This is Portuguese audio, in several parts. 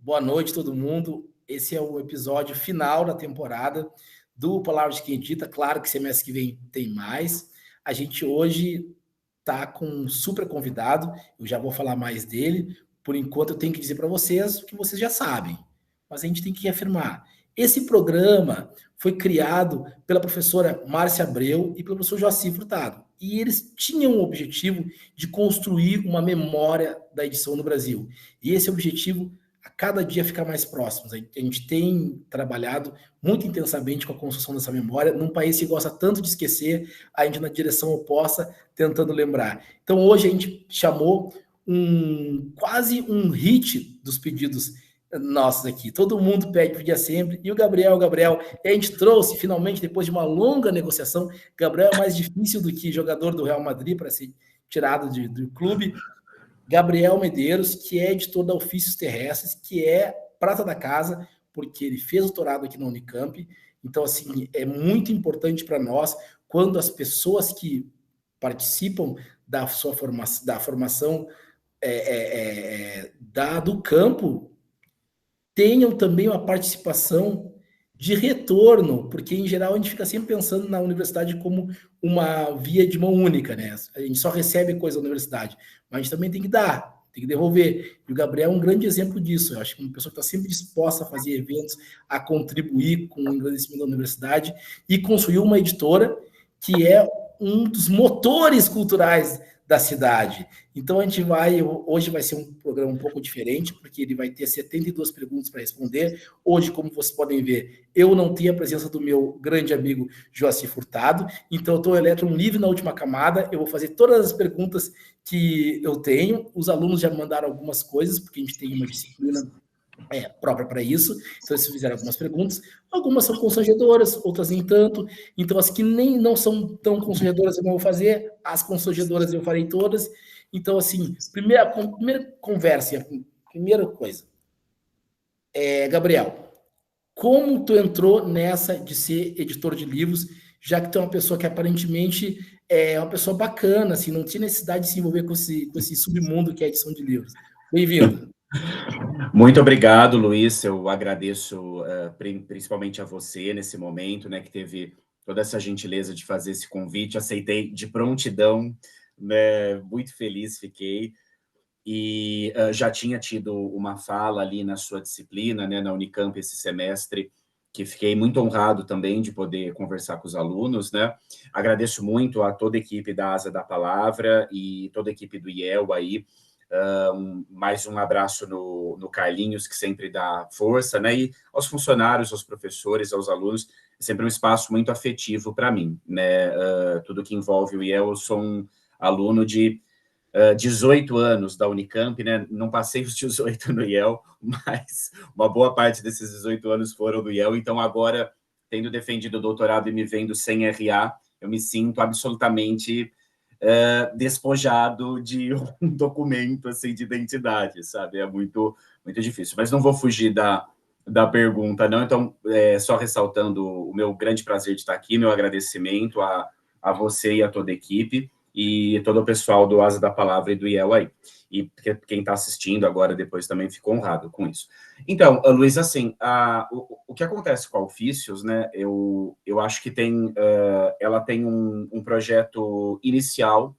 Boa noite, todo mundo. Esse é o episódio final da temporada do Palavras de Quem Dita. Claro que semestre que vem tem mais. A gente hoje está com um super convidado. Eu já vou falar mais dele. Por enquanto, eu tenho que dizer para vocês o que vocês já sabem, mas a gente tem que reafirmar. Esse programa foi criado pela professora Márcia Abreu e pelo professor Joaci Furtado. E eles tinham o objetivo de construir uma memória da edição no Brasil. E esse objetivo a cada dia ficar mais próximos. A gente tem trabalhado muito intensamente com a construção dessa memória, num país que gosta tanto de esquecer, a gente na direção oposta, tentando lembrar. Então, hoje a gente chamou quase um hit dos pedidos nossos aqui. Todo mundo pedia sempre, e o Gabriel, e a gente trouxe, finalmente, depois de uma longa negociação, Gabriel é mais difícil do que jogador do Real Madrid para ser tirado do clube, Gabriel Medeiros, que é editor da Ofícios Terrestres, que é prata da casa, porque ele fez doutorado aqui na Unicamp. Então, assim, é muito importante para nós quando as pessoas que participam da sua formação do campo tenham também uma participação de retorno, porque em geral a gente fica sempre pensando na universidade como uma via de mão única, né? A gente só recebe coisa da universidade, mas a gente também tem que dar, tem que devolver. E o Gabriel é um grande exemplo disso. Eu acho que uma pessoa que está sempre disposta a fazer eventos, a contribuir com o engrandecimento da universidade e construir uma editora que é um dos motores culturais da cidade. Então, hoje vai ser um programa um pouco diferente, porque ele vai ter 72 perguntas para responder. Hoje, como vocês podem ver, eu não tenho a presença do meu grande amigo Joaci Furtado, então eu estou elétron livre na última camada, eu vou fazer todas as perguntas que eu tenho. Os alunos já mandaram algumas coisas, porque a gente tem uma disciplina própria para isso, então eles fizeram algumas perguntas, algumas são constrangedoras, outras nem tanto, então as que nem não são tão constrangedoras eu não vou fazer, as constrangedoras eu farei todas. Então, assim, primeira conversa, primeira coisa, Gabriel, como tu entrou nessa de ser editor de livros, já que tu é uma pessoa que aparentemente é uma pessoa bacana, assim, não tinha necessidade de se envolver com esse submundo que é a edição de livros. Bem-vindo. Muito obrigado, Luiz. Eu agradeço principalmente a você nesse momento, né, que teve toda essa gentileza de fazer esse convite. Aceitei de prontidão, né, muito feliz fiquei. E já tinha tido uma fala ali na sua disciplina, né, na Unicamp esse semestre, que fiquei muito honrado também de poder conversar com os alunos, né? Agradeço muito a toda a equipe da Asa da Palavra e toda a equipe do IEL aí. Mais um abraço no Carlinhos, que sempre dá força, né? E aos funcionários, aos professores, aos alunos, é sempre um espaço muito afetivo para mim, né? Tudo que envolve o IEL, eu sou um aluno de 18 anos da Unicamp, né? Não passei os 18 no IEL, mas uma boa parte desses 18 anos foram do IEL, então agora, tendo defendido o doutorado e me vendo sem RA, eu me sinto absolutamente despojado de um documento assim, de identidade, sabe? É muito, muito difícil. Mas não vou fugir da pergunta, não. Então, só ressaltando o meu grande prazer de estar aqui, meu agradecimento a você e a toda a equipe, e todo o pessoal do Asa da Palavra e do IEL aí. E quem está assistindo agora depois também ficou honrado com isso. Então, Luiz, assim, o que acontece com a Ofícios, né, eu acho que ela tem um projeto inicial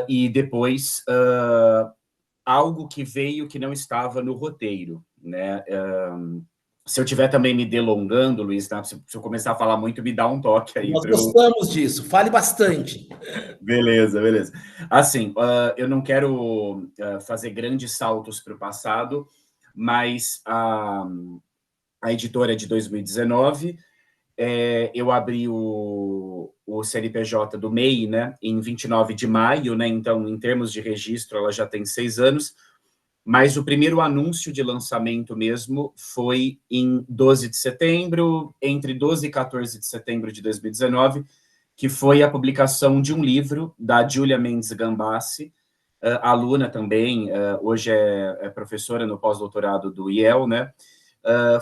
e depois algo que veio que não estava no roteiro, né? Se eu estiver também me delongando, Luiz, tá? Se eu começar a falar muito, me dá um toque aí. Nós gostamos disso, fale bastante. Beleza. Assim, eu não quero fazer grandes saltos para o passado, mas a editora é de 2019, eu abri o CNPJ do MEI, né, em 29 de maio, né, então, em termos de registro, ela já tem 6 anos, mas o primeiro anúncio de lançamento mesmo foi em 12 de setembro, entre 12 e 14 de setembro de 2019, que foi a publicação de um livro da Júlia Mendes Gambassi, aluna também, hoje é professora no pós-doutorado do IEL, né?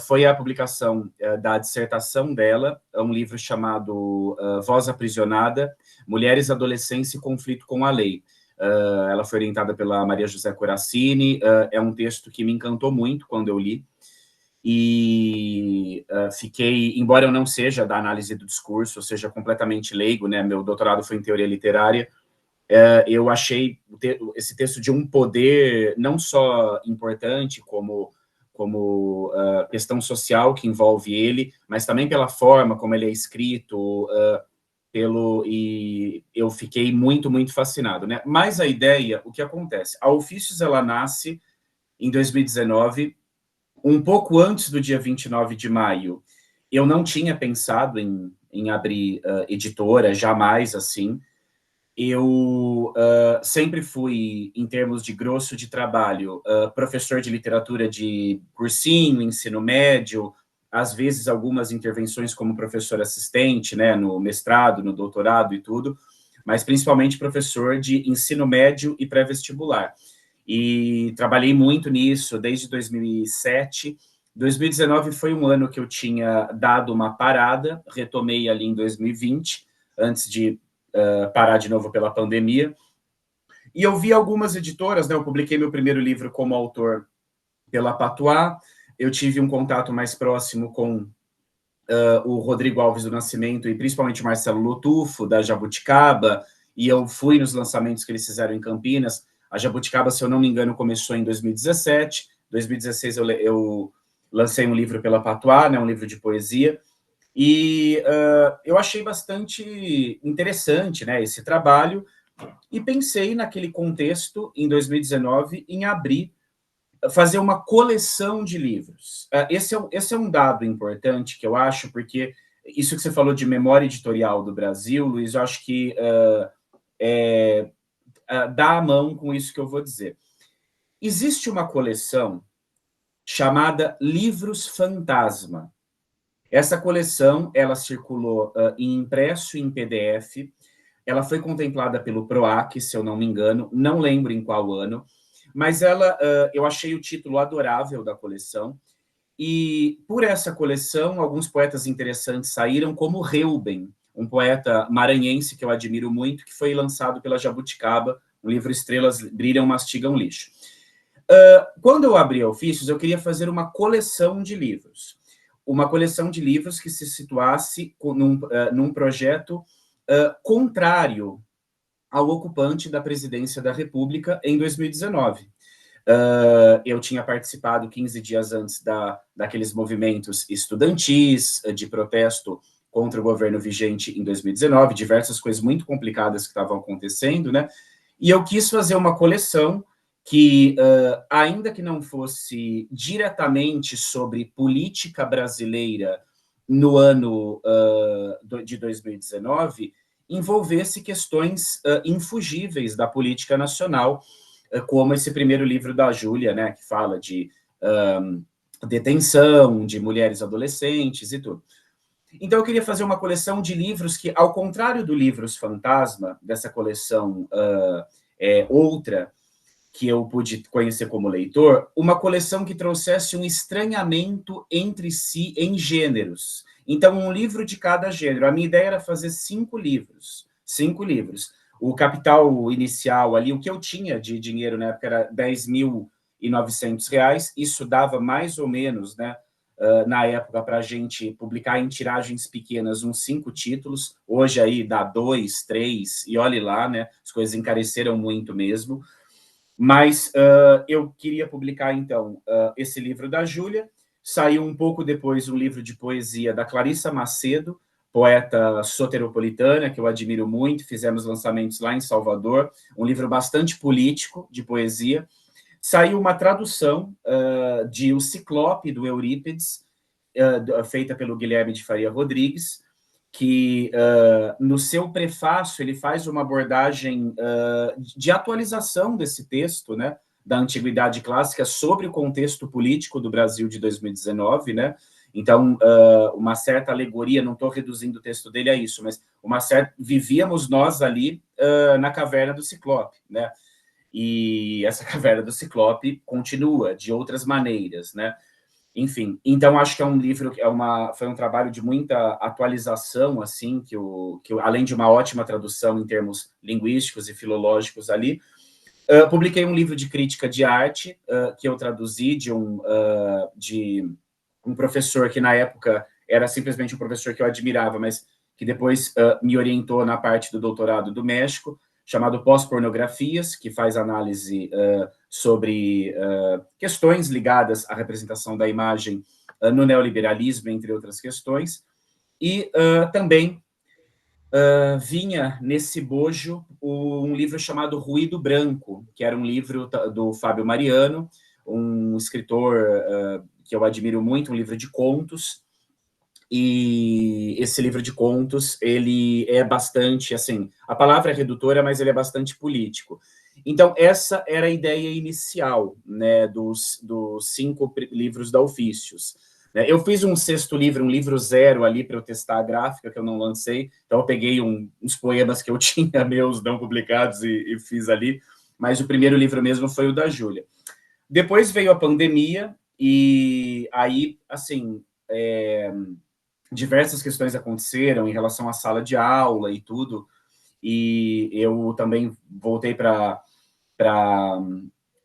Foi a publicação da dissertação dela, um livro chamado Voz Aprisionada, Mulheres, Adolescência e Conflito com a Lei. ela foi orientada pela Maria José Coracini, é um texto que me encantou muito quando eu li, e fiquei, embora eu não seja da análise do discurso, ou seja, completamente leigo, né, meu doutorado foi em teoria literária, eu achei esse texto de um poder não só importante como questão social que envolve ele, mas também pela forma como ele é escrito, e eu fiquei muito, muito fascinado, né? Mas a ideia, o que acontece? A Ofícios, ela nasce em 2019, um pouco antes do dia 29 de maio. Eu não tinha pensado em abrir editora, jamais assim. Eu sempre fui, em termos de grosso de trabalho, professor de literatura de cursinho, ensino médio, às vezes algumas intervenções como professor assistente, né, no mestrado, no doutorado e tudo, mas principalmente professor de ensino médio e pré-vestibular. E trabalhei muito nisso desde 2007. 2019 foi um ano que eu tinha dado uma parada, retomei ali em 2020, antes de parar de novo pela pandemia. E eu vi algumas editoras, né? Eu publiquei meu primeiro livro como autor pela Patois, eu tive um contato mais próximo com o Rodrigo Alves do Nascimento e principalmente o Marcelo Lotufo, da Jabuticaba, e eu fui nos lançamentos que eles fizeram em Campinas. A Jabuticaba, se eu não me engano, começou em 2017. 2016 eu lancei um livro pela Patois, né, um livro de poesia, e eu achei bastante interessante, né, esse trabalho, e pensei naquele contexto, em 2019, em fazer uma coleção de livros. Esse é um dado importante que eu acho, porque isso que você falou de memória editorial do Brasil, Luiz, eu acho que dá a mão com isso que eu vou dizer. Existe uma coleção chamada Livros Fantasma. Essa coleção, ela circulou em impresso e em PDF, ela foi contemplada pelo PROAC, se eu não me engano, não lembro em qual ano, mas eu achei o título adorável da coleção, e por essa coleção, alguns poetas interessantes saíram, como Reuben, um poeta maranhense que eu admiro muito, que foi lançado pela Jabuticaba, o livro Estrelas Brilham, Mastigam Lixo. Quando eu abri a Ofícios, eu queria fazer uma coleção de livros. Uma coleção de livros que se situasse num projeto contrário ao ocupante da presidência da República em 2019. Eu tinha participado 15 dias antes daqueles movimentos estudantis de protesto contra o governo vigente em 2019, diversas coisas muito complicadas que estavam acontecendo, né? E eu quis fazer uma coleção que, ainda que não fosse diretamente sobre política brasileira no ano de 2019, envolvesse questões infugíveis da política nacional, como esse primeiro livro da Júlia, né, que fala de detenção, de mulheres adolescentes e tudo. Então, eu queria fazer uma coleção de livros que, ao contrário do Livros Fantasma, dessa coleção outra, que eu pude conhecer como leitor, uma coleção que trouxesse um estranhamento entre si em gêneros. Então, um livro de cada gênero. A minha ideia era fazer 5 livros. 5 livros. O capital inicial ali, o que eu tinha de dinheiro na época era R$10.900. Isso dava mais ou menos, né, na época, para a gente publicar em tiragens pequenas uns 5 títulos. Hoje aí dá 2, 3, e olhe lá, né, as coisas encareceram muito mesmo. Mas eu queria publicar, então, esse livro da Júlia. Saiu um pouco depois um livro de poesia da Clarissa Macedo, poeta soteropolitana, que eu admiro muito. Fizemos lançamentos lá em Salvador, um livro bastante político de poesia. Saiu uma tradução de O Ciclope, do Eurípides, feita pelo Guilherme de Faria Rodrigues, que no seu prefácio ele faz uma abordagem de atualização desse texto, né, da Antiguidade Clássica sobre o contexto político do Brasil de 2019, né? Então, uma certa alegoria, não estou reduzindo o texto dele a isso, mas vivíamos nós ali na caverna do Ciclope, né? E essa caverna do Ciclope continua de outras maneiras, né? Enfim, então acho que é um livro, foi um trabalho de muita atualização, assim, que além de uma ótima tradução em termos linguísticos e filológicos ali, publiquei um livro de crítica de arte, que eu traduzi de um professor que, na época, era simplesmente um professor que eu admirava, mas que depois me orientou na parte do doutorado do México, chamado Pós-Pornografias, que faz análise sobre questões ligadas à representação da imagem no neoliberalismo, entre outras questões. E também vinha nesse bojo um livro chamado Ruído Branco, que era um livro do Fábio Mariano, um escritor que eu admiro muito, um livro de contos. E esse livro de contos, ele é bastante, assim, a palavra é redutora, mas ele é bastante político. Então, essa era a ideia inicial, né, dos 5 livros da Ofícios. Eu fiz um 6º livro, um livro 0 ali para eu testar a gráfica, que eu não lancei, então eu peguei uns poemas que eu tinha meus não publicados e fiz ali, mas o primeiro livro mesmo foi o da Júlia. Depois veio a pandemia, e aí, assim, diversas questões aconteceram em relação à sala de aula e tudo, e eu também voltei para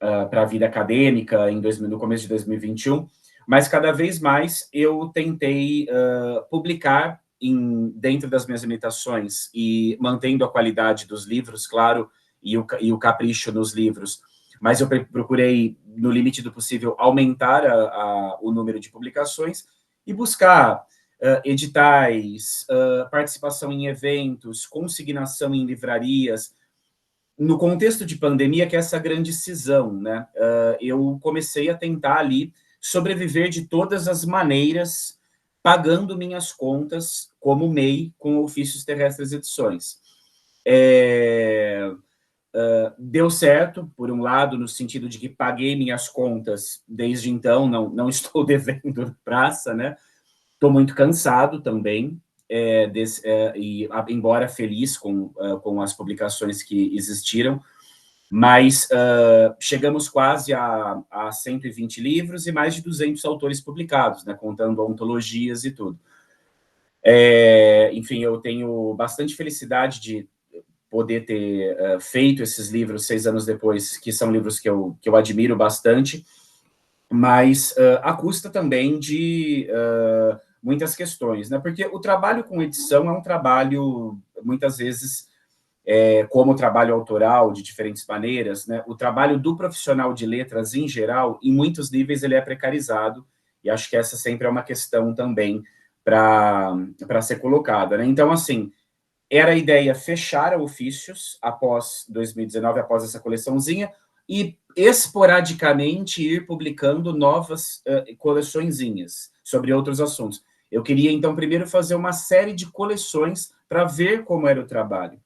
a vida acadêmica no começo de 2021, mas cada vez mais eu tentei publicar dentro das minhas limitações e mantendo a qualidade dos livros, claro, e o capricho nos livros, mas eu procurei, no limite do possível, aumentar o número de publicações e buscar editais, participação em eventos, consignação em livrarias. No contexto de pandemia, que é essa grande cisão, né? Eu comecei a tentar ali sobreviver de todas as maneiras, pagando minhas contas como MEI com Ofícios Terrestres Edições. Deu certo, por um lado, no sentido de que paguei minhas contas desde então, não estou devendo praça, né? Estou muito cansado também, e embora feliz com as publicações que existiram, mas chegamos quase a 120 livros e mais de 200 autores publicados, né, contando ontologias e tudo. Enfim, eu tenho bastante felicidade de poder ter feito esses livros 6 anos depois, que são livros que eu admiro bastante, mas à custa também de muitas questões, né? Porque o trabalho com edição é um trabalho, muitas vezes, como o trabalho autoral, de diferentes maneiras, né? O trabalho do profissional de letras, em geral, em muitos níveis, ele é precarizado, e acho que essa sempre é uma questão também para ser colocada, né? Então, assim, era a ideia fechar a Ofícios após 2019, após essa coleçãozinha, e esporadicamente ir publicando novas coleçõezinhas sobre outros assuntos. Eu queria, então, primeiro fazer uma série de coleções para ver como era o trabalho.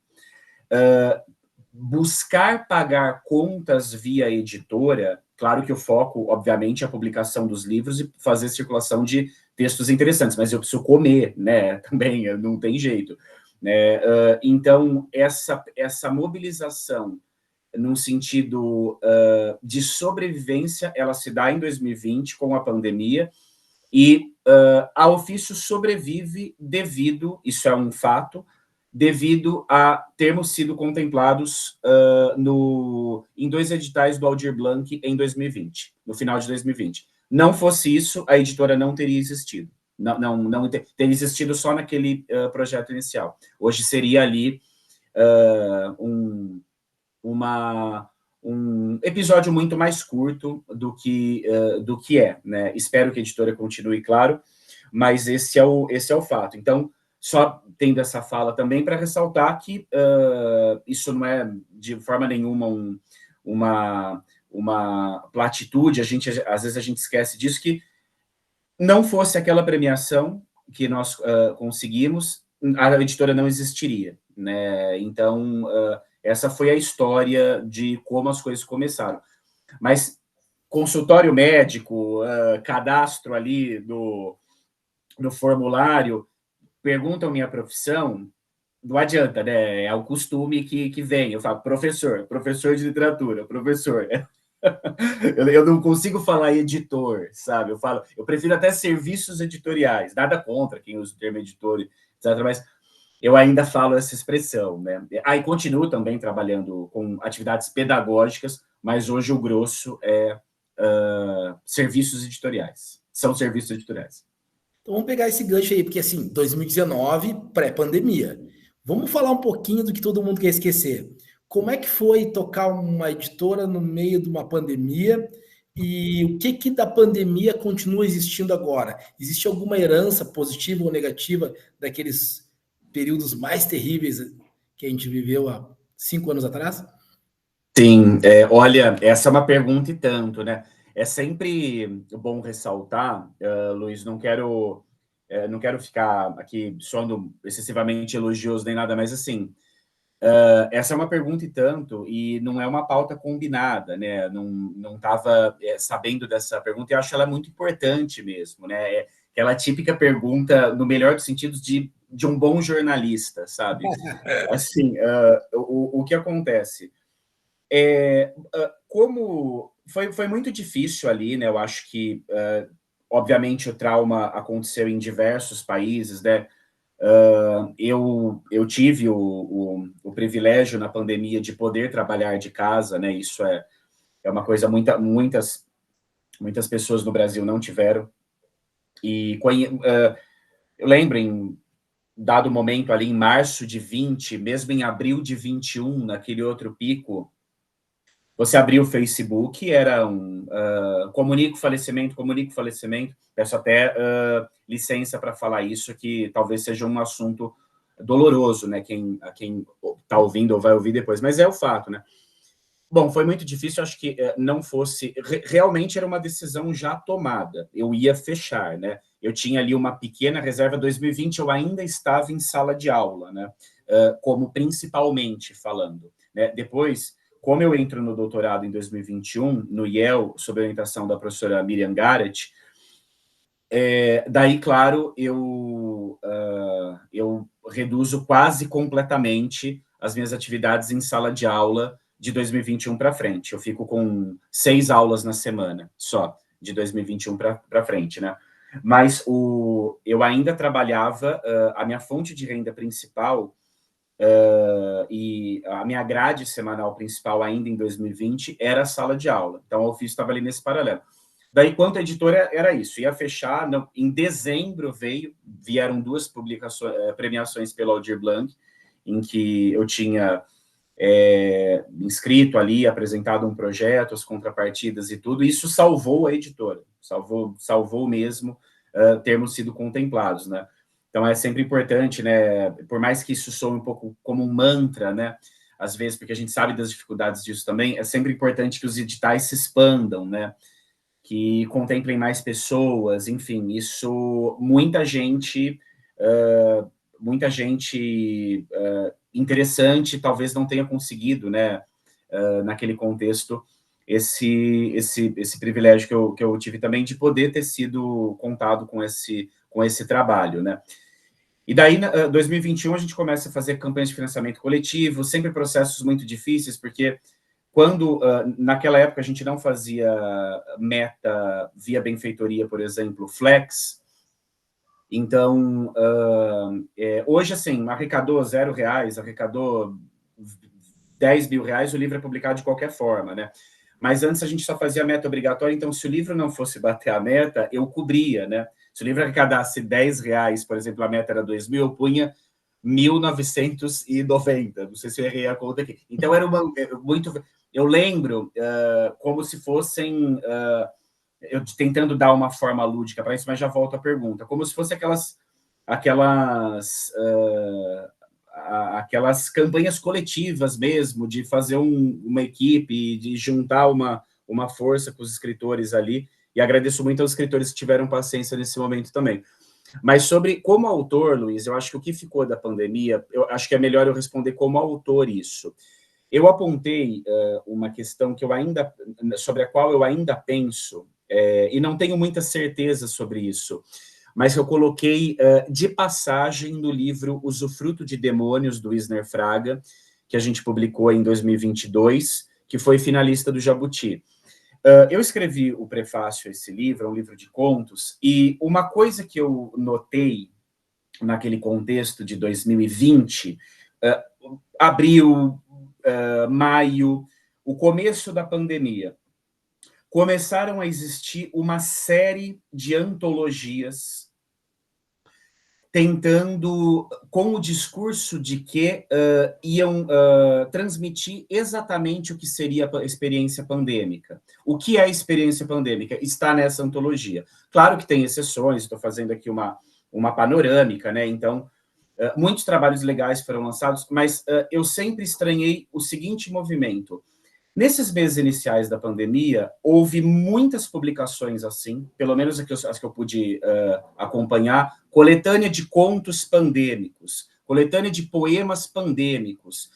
Buscar pagar contas via editora, claro que o foco, obviamente, é a publicação dos livros e fazer circulação de textos interessantes, mas eu preciso comer, né? Também, não tem jeito. Né? Então, essa mobilização num sentido de sobrevivência, ela se dá em 2020 com a pandemia, e a Ofício sobrevive devido, isso é um fato, devido a termos sido contemplados em 2 editais do Aldir Blanc em 2020, no final de 2020. Não fosse isso, a editora não teria existido. Não teria existido só naquele projeto inicial. Hoje seria ali um episódio muito mais curto do que é, né? Espero que a editora continue, claro, mas esse é o fato. Então, só tendo essa fala também para ressaltar que isso não é, de forma nenhuma, uma platitude, às vezes a gente esquece disso, que não fosse aquela premiação que nós conseguimos, a editora não existiria, né? Então, essa foi a história de como as coisas começaram. Mas consultório médico, cadastro ali no formulário, perguntam minha profissão, não adianta, né? É o costume que vem. Eu falo, professor de literatura, professor. Eu não consigo falar editor, sabe? Eu prefiro até serviços editoriais, nada contra quem usa o termo editor, etc. Mas eu ainda falo essa expressão, né? Aí continuo também trabalhando com atividades pedagógicas, mas hoje o grosso é serviços editoriais. São serviços editoriais. Então vamos pegar esse gancho aí, porque assim, 2019, pré-pandemia. Vamos falar um pouquinho do que todo mundo quer esquecer. Como é que foi tocar uma editora no meio de uma pandemia e o que da pandemia continua existindo agora? Existe alguma herança positiva ou negativa daqueles períodos mais terríveis que a gente viveu há 5 anos atrás? Sim, olha, essa é uma pergunta e tanto, né? É sempre bom ressaltar, Luiz, não quero ficar aqui soando excessivamente elogioso nem nada, mas assim, essa é uma pergunta e tanto, e não é uma pauta combinada, né? Não estava sabendo dessa pergunta, e eu acho ela muito importante mesmo, né? É aquela típica pergunta, no melhor dos sentidos, de um bom jornalista, sabe? Assim, o que acontece? Como foi muito difícil ali, né? Eu acho que, obviamente, o trauma aconteceu em diversos países, né? Eu tive o privilégio na pandemia de poder trabalhar de casa, né? Isso é uma coisa muitas pessoas no Brasil não tiveram. E eu lembro em dado momento ali em março de 20, mesmo em abril de 21, naquele outro pico, você abriu o Facebook, era comunico falecimento, peço até licença para falar isso, que talvez seja um assunto doloroso, né, a quem está ouvindo ou vai ouvir depois, mas é o fato, né. Bom, foi muito difícil, acho que não fosse... Realmente era uma decisão já tomada, eu ia fechar, né, eu tinha ali uma pequena reserva. 2020 eu ainda estava em sala de aula, né, como principalmente falando, né, depois... Como eu entro no doutorado em 2021, no IEL, sob a orientação da professora Miriam Garrett, daí, claro, eu reduzo quase completamente as minhas atividades em sala de aula de 2021 para frente. Eu fico com 6 aulas na semana, só, de 2021 para frente, né? Mas eu ainda trabalhava, a minha fonte de renda principal... e a minha grade semanal principal ainda em 2020 era a sala de aula. Então, o ofício estava ali nesse paralelo. Daí, quanto à editora, era isso. Ia fechar, em dezembro vieram 2 premiações pelo Aldir Blanc, em que eu tinha inscrito ali, apresentado um projeto, as contrapartidas e tudo. Isso salvou a editora, salvou mesmo termos sido contemplados, né? Então, é sempre importante, né? Por mais que isso soe um pouco como um mantra, né? Às vezes, porque a gente sabe das dificuldades disso também, é sempre importante que os editais se expandam, né? Que contemplem mais pessoas, enfim, isso muita gente interessante talvez não tenha conseguido, né? Naquele contexto, esse privilégio que eu tive também de poder ter sido contado com esse trabalho, né? E daí, em 2021, a gente começa a fazer campanhas de financiamento coletivo, sempre processos muito difíceis, porque quando, naquela época, a gente não fazia meta via benfeitoria, por exemplo, flex. Então, hoje, assim, arrecadou R$0, arrecadou R$10 mil, o livro é publicado de qualquer forma, né? Mas antes a gente só fazia meta obrigatória, então se o livro não fosse bater a meta, eu cobria, né? Se o livro arrecadasse R$10, por exemplo, a meta era 2.000, eu punha 1.990, não sei se eu errei a conta aqui. Então era muito... Eu lembro como se fossem... eu tentando dar uma forma lúdica para isso, mas já volto à pergunta. Como se fosse aquelas campanhas coletivas mesmo, de fazer uma equipe, de juntar uma força com os escritores ali, e agradeço muito aos escritores que tiveram paciência nesse momento também. Mas sobre como autor, Luiz, eu acho que o que ficou da pandemia, eu acho que é melhor eu responder como autor isso. Eu apontei uma questão sobre a qual eu ainda penso, e não tenho muita certeza sobre isso, mas eu coloquei de passagem no livro Usufruto de Demônios, do Wisner Fraga, que a gente publicou em 2022, que foi finalista do Jabuti. Eu escrevi o prefácio a esse livro, é um livro de contos, e uma coisa que eu notei naquele contexto de 2020, abril, maio, o começo da pandemia, começaram a existir uma série de antologias tentando, com o discurso de que iam transmitir exatamente o que seria a experiência pandêmica. O que é a experiência pandêmica? Está nessa antologia. Claro que tem exceções, estou fazendo aqui uma panorâmica, né? Então, muitos trabalhos legais foram lançados, mas eu sempre estranhei o seguinte movimento. Nesses meses iniciais da pandemia, houve muitas publicações assim, pelo menos as que eu pude acompanhar, coletânea de contos pandêmicos, coletânea de poemas pandêmicos,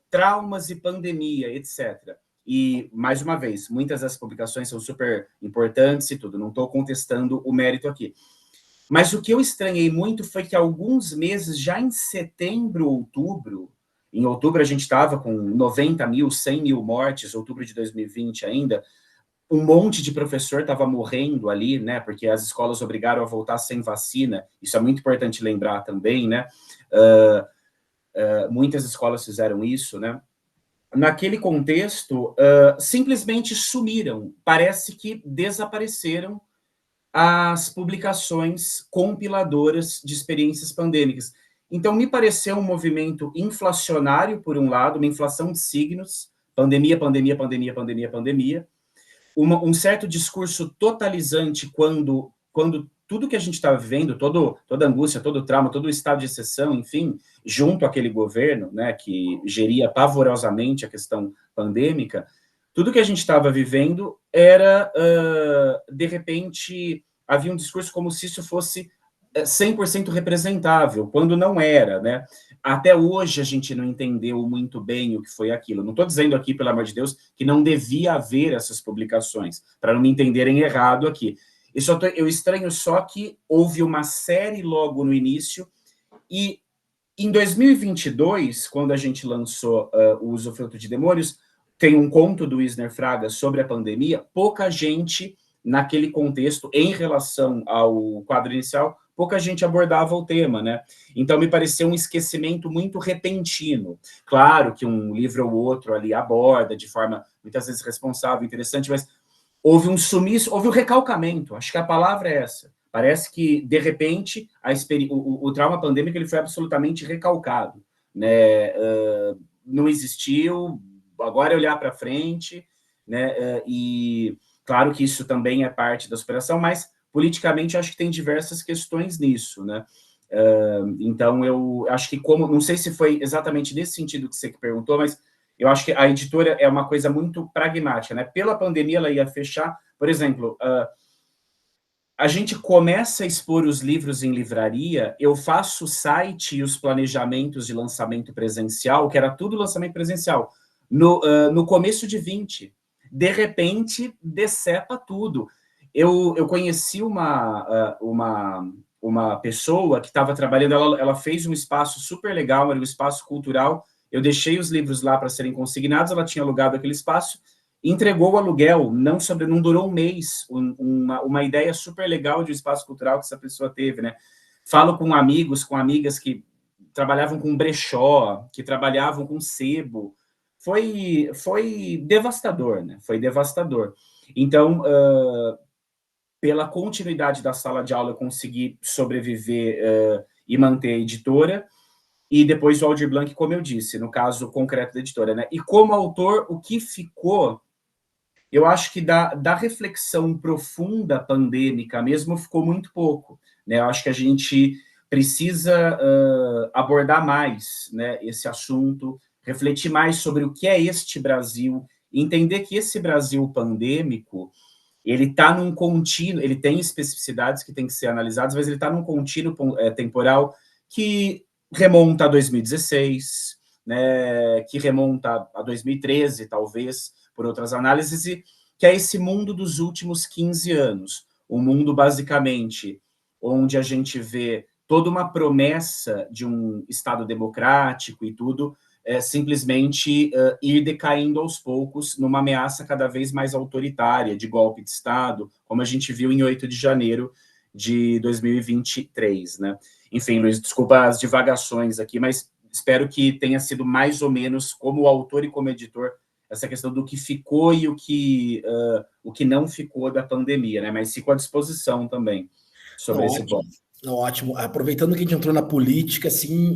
traumas e pandemia, etc. E, mais uma vez, muitas das publicações são super importantes e tudo, não estou contestando o mérito aqui. Mas o que eu estranhei muito foi que alguns meses, já em setembro, outubro, em outubro a gente estava com 90 mil, 100 mil mortes, outubro de 2020 ainda, um monte de professor estava morrendo ali, né, porque as escolas obrigaram a voltar sem vacina, isso é muito importante lembrar também, né, muitas escolas fizeram isso, né. Naquele contexto, simplesmente sumiram, parece que desapareceram as publicações compiladoras de experiências pandêmicas. Então, me pareceu um movimento inflacionário, por um lado, uma inflação de signos, pandemia, pandemia, pandemia, pandemia, pandemia, um certo discurso totalizante quando tudo que a gente estava vivendo, toda a angústia, todo o trauma, todo o estado de exceção, enfim, junto àquele governo, né, que geria pavorosamente a questão pandêmica, tudo que a gente estava vivendo era, de repente, havia um discurso como se isso fosse 100% representável, quando não era, né? Até hoje a gente não entendeu muito bem o que foi aquilo. Não estou dizendo aqui, pelo amor de Deus, que não devia haver essas publicações, para não me entenderem errado aqui. Eu estranho só que houve uma série logo no início, e em 2022, quando a gente lançou o Usufruto de Demônios, tem um conto do Wisner Fraga sobre a pandemia, pouca gente, naquele contexto, em relação ao quadro inicial, pouca gente abordava o tema, né? Então, me pareceu um esquecimento muito repentino. Claro que um livro ou outro ali aborda de forma, muitas vezes, responsável, interessante, mas houve um sumiço, houve um recalcamento, acho que a palavra é essa. Parece que, de repente, o trauma pandêmico ele foi absolutamente recalcado, né? Não existiu, agora é olhar para frente, né? E claro que isso também é parte da superação, mas politicamente acho que tem diversas questões nisso, né? Então eu acho que não sei se foi exatamente nesse sentido que você perguntou, mas eu acho que a editora é uma coisa muito pragmática, né? Pela pandemia ela ia fechar, por exemplo, a gente começa a expor os livros em livraria, eu faço o site e os planejamentos de lançamento presencial, que era tudo lançamento presencial, no começo de 20. De repente, decepa tudo. Eu conheci uma pessoa que estava trabalhando, ela fez um espaço super legal, era um espaço cultural, eu deixei os livros lá para serem consignados, ela tinha alugado aquele espaço, entregou o aluguel, não durou um mês, uma ideia super legal de um espaço cultural que essa pessoa teve, né? Falo com amigos, com amigas que trabalhavam com brechó, que trabalhavam com sebo, foi devastador, né? Foi devastador. Então, pela continuidade da sala de aula, eu consegui sobreviver e manter a editora, e depois o Aldir Blanc, como eu disse, no caso concreto da editora, né? E como autor, o que ficou, eu acho que da reflexão profunda pandêmica mesmo ficou muito pouco, né? Eu acho que a gente precisa abordar mais, né, esse assunto, refletir mais sobre o que é este Brasil, entender que esse Brasil pandêmico, ele está num contínuo, ele tem especificidades que têm que ser analisadas, mas ele está num contínuo temporal que remonta a 2016, né, que remonta a 2013, talvez, por outras análises, e que é esse mundo dos últimos 15 anos. Um mundo, basicamente, onde a gente vê toda uma promessa de um Estado democrático e tudo, simplesmente ir decaindo aos poucos numa ameaça cada vez mais autoritária de golpe de Estado, como a gente viu em 8 de janeiro de 2023, né? Enfim, Luiz, desculpa as divagações aqui, mas espero que tenha sido mais ou menos, como autor e como editor, essa questão do que ficou e o que não ficou da pandemia, né? Mas fico à disposição também sobre esse ponto. Ótimo. Aproveitando que a gente entrou na política, assim,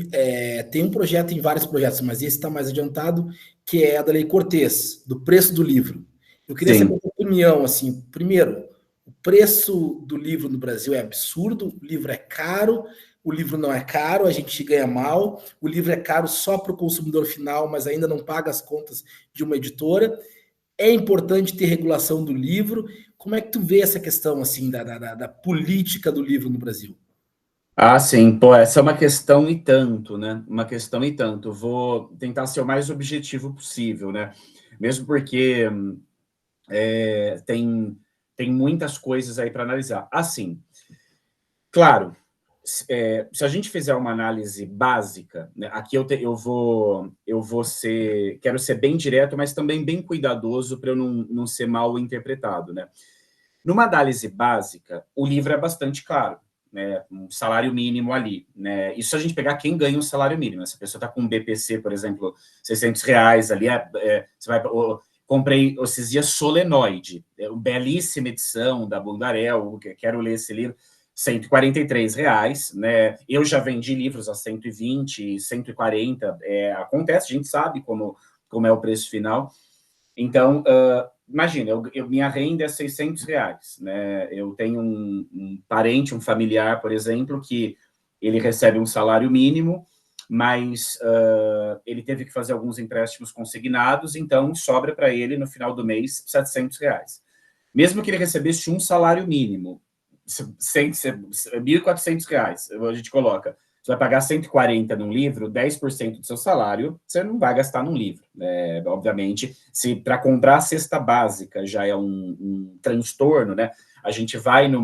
tem um projeto em vários projetos, mas esse está mais adiantado, que é a da Lei Cortês, do preço do livro. Eu queria saber a sua opinião, assim, primeiro, o preço do livro no Brasil é absurdo, o livro é caro, o livro não é caro, a gente ganha mal, o livro é caro só para o consumidor final, mas ainda não paga as contas de uma editora. É importante ter regulação do livro. Como é que tu vê essa questão, assim, da política do livro no Brasil? Ah, sim, pô, essa é uma questão e tanto, né? Uma questão e tanto. Vou tentar ser o mais objetivo possível, né? Mesmo porque tem muitas coisas aí para analisar. Assim, claro, se a gente fizer uma análise básica, né, aqui quero ser bem direto, mas também bem cuidadoso para eu não ser mal interpretado, né? Numa análise básica, o livro é bastante caro, né? Um salário mínimo ali, né? Isso se a gente pegar quem ganha um salário mínimo. Essa pessoa está com um BPC, por exemplo, R$ 600 ali, você vai... Comprei esses dias Solenoide, uma belíssima edição da Bundarel, quero ler esse livro, R$ 143, né? Eu já vendi livros a 120, 140, acontece, a gente sabe como é o preço final. Então, imagina, minha renda é R$ 600, né? Eu tenho um parente, um familiar, por exemplo, que ele recebe um salário mínimo, mas ele teve que fazer alguns empréstimos consignados, então sobra para ele, no final do mês, R$ 700. Mesmo que ele recebesse um salário mínimo, R$ 1.400, a gente coloca, você vai pagar 140 num livro, 10% do seu salário, você não vai gastar num livro. Obviamente, se para comprar a cesta básica já é um transtorno, né? A gente vai no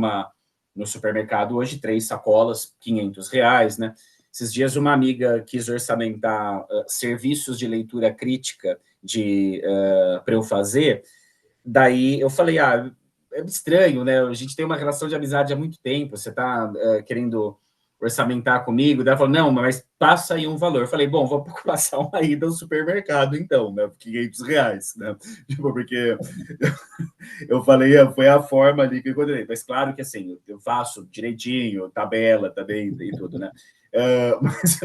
supermercado hoje, 3 sacolas, R$ 500, né? Esses dias uma amiga quis orçamentar serviços de leitura crítica para eu fazer, daí eu falei, é estranho, né? A gente tem uma relação de amizade há muito tempo, você está querendo orçamentar comigo? Daí ela falou, não, mas passa aí um valor. Eu falei, bom, vou passar uma ida ao supermercado, então, né? R$ 500, né? Tipo, porque eu falei, foi a forma ali que eu encontrei. Mas claro que, assim, eu faço direitinho, tabela também e tudo, né? Mas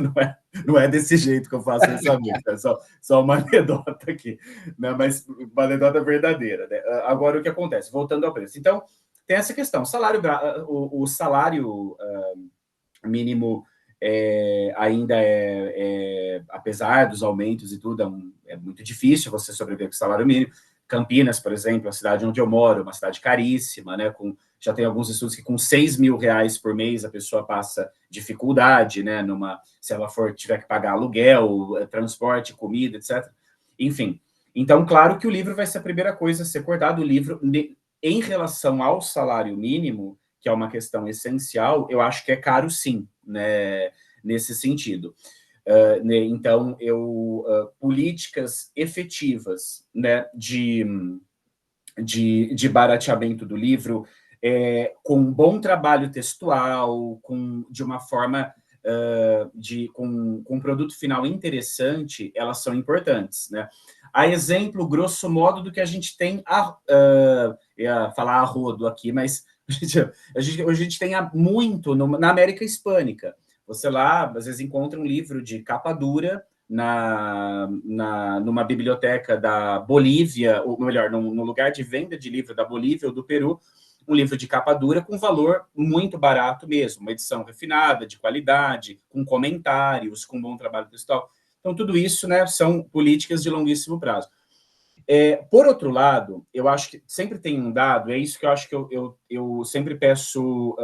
não é desse jeito que eu faço orçamento, é só uma anedota aqui, né? Mas uma anedota verdadeira, né? Agora, o que acontece? Voltando ao preço. Então, tem essa questão. O salário mínimo ainda apesar dos aumentos e tudo, é muito difícil você sobreviver com o salário mínimo. Campinas, por exemplo, a cidade onde eu moro, uma cidade caríssima, né? Já tem alguns estudos que com R$ 6.000 por mês a pessoa passa dificuldade, né? Se ela tiver que pagar aluguel, transporte, comida, etc. Enfim, então, claro que o livro vai ser a primeira coisa a ser cortado. O livro, em relação ao salário mínimo, que é uma questão essencial, eu acho que é caro sim, né? Nesse sentido. Então, políticas efetivas, né, de barateamento do livro, com um bom trabalho textual, de uma forma com um produto final interessante, elas são importantes, né? A exemplo, grosso modo, do que a gente tem, ia falar a rodo aqui, mas a gente tem muito na América Hispânica. Você lá, às vezes, encontra um livro de capa dura numa biblioteca da Bolívia, ou melhor, no lugar de venda de livro da Bolívia ou do Peru, um livro de capa dura com valor muito barato mesmo, uma edição refinada, de qualidade, com comentários, com bom trabalho textual. Então, tudo isso, né, são políticas de longuíssimo prazo. Por outro lado, eu acho que sempre tem um dado, é isso que eu acho que eu sempre peço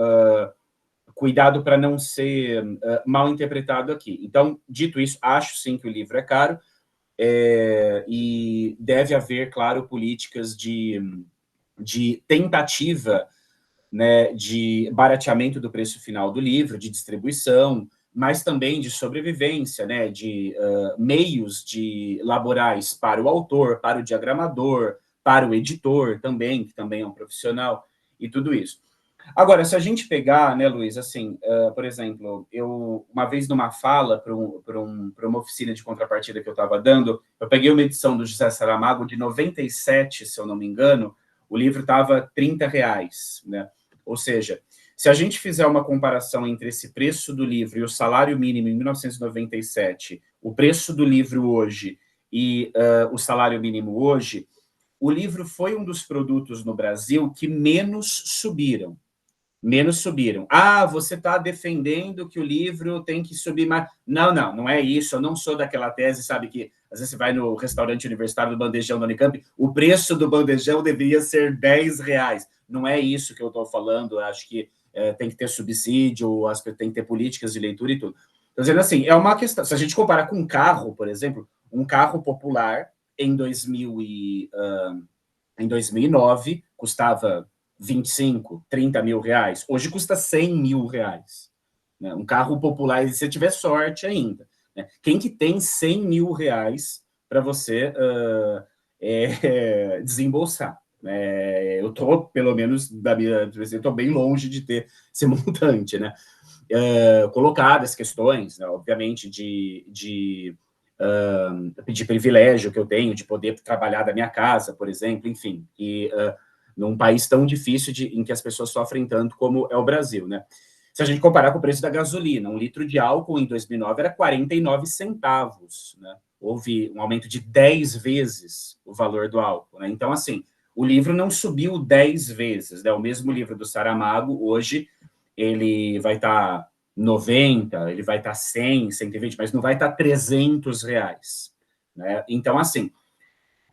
cuidado para não ser mal interpretado aqui. Então, dito isso, acho sim que o livro é caro, e deve haver, claro, políticas de tentativa, né, de barateamento do preço final do livro, de distribuição, mas também de sobrevivência, né, de meios laborais para o autor, para o diagramador, para o editor também, que também é um profissional, e tudo isso. Agora, se a gente pegar, né, Luiz, assim, por exemplo, eu, uma vez numa fala para uma oficina de contrapartida que eu estava dando, eu peguei uma edição do José Saramago de 97, se eu não me engano, o livro estava R$ 30, né? Ou seja, se a gente fizer uma comparação entre esse preço do livro e o salário mínimo em 1997, o preço do livro hoje e o salário mínimo hoje, o livro foi um dos produtos no Brasil que menos subiram. Ah, você está defendendo que o livro tem que subir mais. Não é isso. Eu não sou daquela tese, sabe, que às vezes você vai no restaurante universitário do bandejão da Unicamp, o preço do bandejão deveria ser R$ 10. Não é isso que eu estou falando. Eu acho que tem que ter subsídio, tem que ter políticas de leitura e tudo. Estou dizendo assim, é uma questão. Se a gente comparar com um carro, por exemplo, um carro popular em 2009 custava 25, 30 mil reais. Hoje custa 100 mil reais. Né? Um carro popular, se você tiver sorte ainda. Né? Quem que tem 100 mil reais para você desembolsar? Eu estou, pelo menos, estou bem longe de ter esse montante, né? Colocadas questões, né, obviamente, de privilégio que eu tenho, de poder trabalhar da minha casa, por exemplo, enfim, e num país tão difícil em que as pessoas sofrem tanto como é o Brasil, né? Se a gente comparar com o preço da gasolina, 1 litro de álcool em 2009 era 49 centavos, né? Houve um aumento de 10 vezes o valor do álcool, né? Então, assim, o livro não subiu 10 vezes, né? O mesmo livro do Saramago, hoje, ele vai estar 90, ele vai estar 100, 120, mas não vai estar 300 reais, né? Então, assim,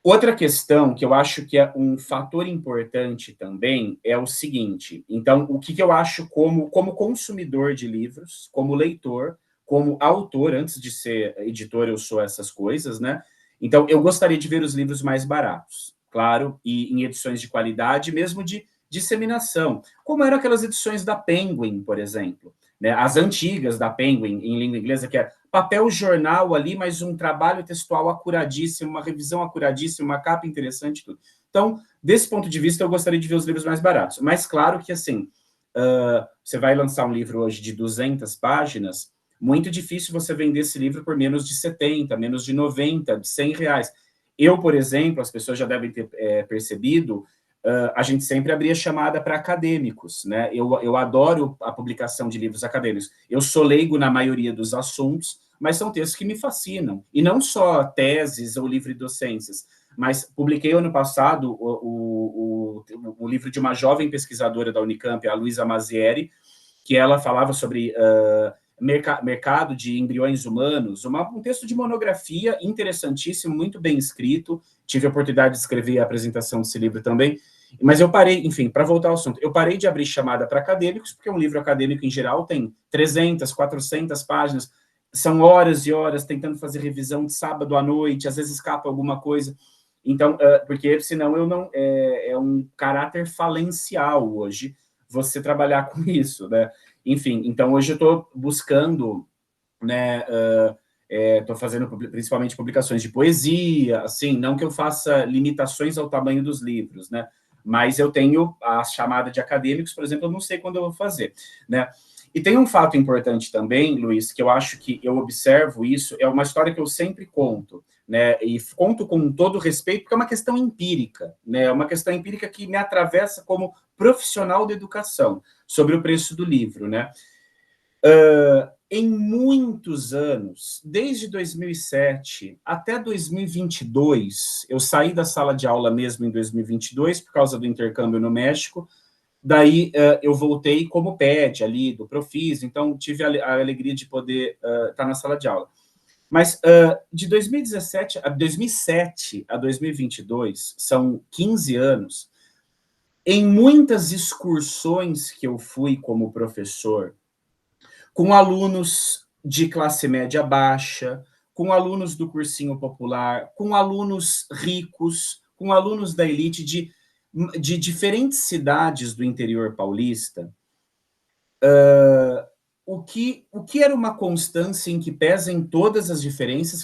outra questão que eu acho que é um fator importante também é o seguinte, então, o que eu acho como consumidor de livros, como leitor, como autor, antes de ser editor eu sou essas coisas, né? Então, eu gostaria de ver os livros mais baratos, claro, e em edições de qualidade, mesmo de disseminação, como eram aquelas edições da Penguin, por exemplo, né? As antigas da Penguin, em língua inglesa, que é papel jornal ali, mas um trabalho textual acuradíssimo, uma revisão acuradíssima, uma capa interessante, tudo. Então, desse ponto de vista, eu gostaria de ver os livros mais baratos. Mas, claro que, assim, você vai lançar um livro hoje de 200 páginas, muito difícil você vender esse livro por menos de 70, menos de 90, de 100 reais. Eu, por exemplo, as pessoas já devem ter percebido, a gente sempre abria chamada para acadêmicos, né? Eu adoro a publicação de livros acadêmicos. Eu sou leigo na maioria dos assuntos, mas são textos que me fascinam. E não só teses ou livre-docências, mas publiquei ano passado o livro de uma jovem pesquisadora da Unicamp, a Luísa Mazieri, que ela falava sobre mercado de embriões humanos, um texto de monografia interessantíssimo, muito bem escrito. Tive a oportunidade de escrever a apresentação desse livro também. Mas eu parei, enfim, para voltar ao assunto, eu parei de abrir chamada para acadêmicos, porque um livro acadêmico, em geral, tem 300, 400 páginas, são horas e horas tentando fazer revisão de sábado à noite, às vezes escapa alguma coisa. Então, porque senão eu não... É um caráter falencial hoje você trabalhar com isso, né? Enfim, então hoje eu estou buscando, né, estou fazendo principalmente publicações de poesia, assim, não que eu faça limitações ao tamanho dos livros, né, mas eu tenho a chamada de acadêmicos, por exemplo, eu não sei quando eu vou fazer, né. E tem um fato importante também, Luiz, que eu acho que eu observo isso, é uma história que eu sempre conto, né, e conto com todo respeito, porque é uma questão empírica, né, é uma questão empírica que me atravessa como profissional da educação, sobre o preço do livro, né. Em muitos anos, desde 2007 até 2022, eu saí da sala de aula mesmo em 2022, por causa do intercâmbio no México, daí eu voltei como PED ali, do Profis, então tive a alegria de poder estar na sala de aula. Mas de 2017 a 2007 a 2022, são 15 anos, em muitas excursões que eu fui como professor, com alunos de classe média baixa, com alunos do cursinho popular, com alunos ricos, com alunos da elite de diferentes cidades do interior paulista, o que era uma constância em que pesem todas as diferenças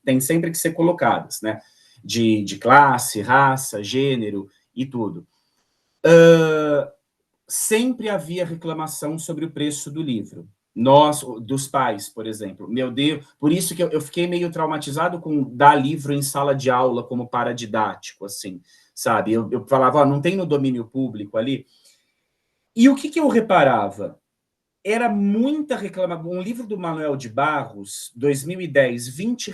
tem sempre que ser colocadas, né? De classe, raça, gênero e tudo. sempre havia reclamação sobre o preço do livro. Nós, dos pais, por exemplo. Meu Deus, por isso que eu fiquei meio traumatizado com dar livro em sala de aula como paradidático, assim, sabe? Eu falava, ó, não tem no domínio público ali. E o que eu reparava? Era muita reclamação. Um livro do Manuel de Barros, 2010, R$ 20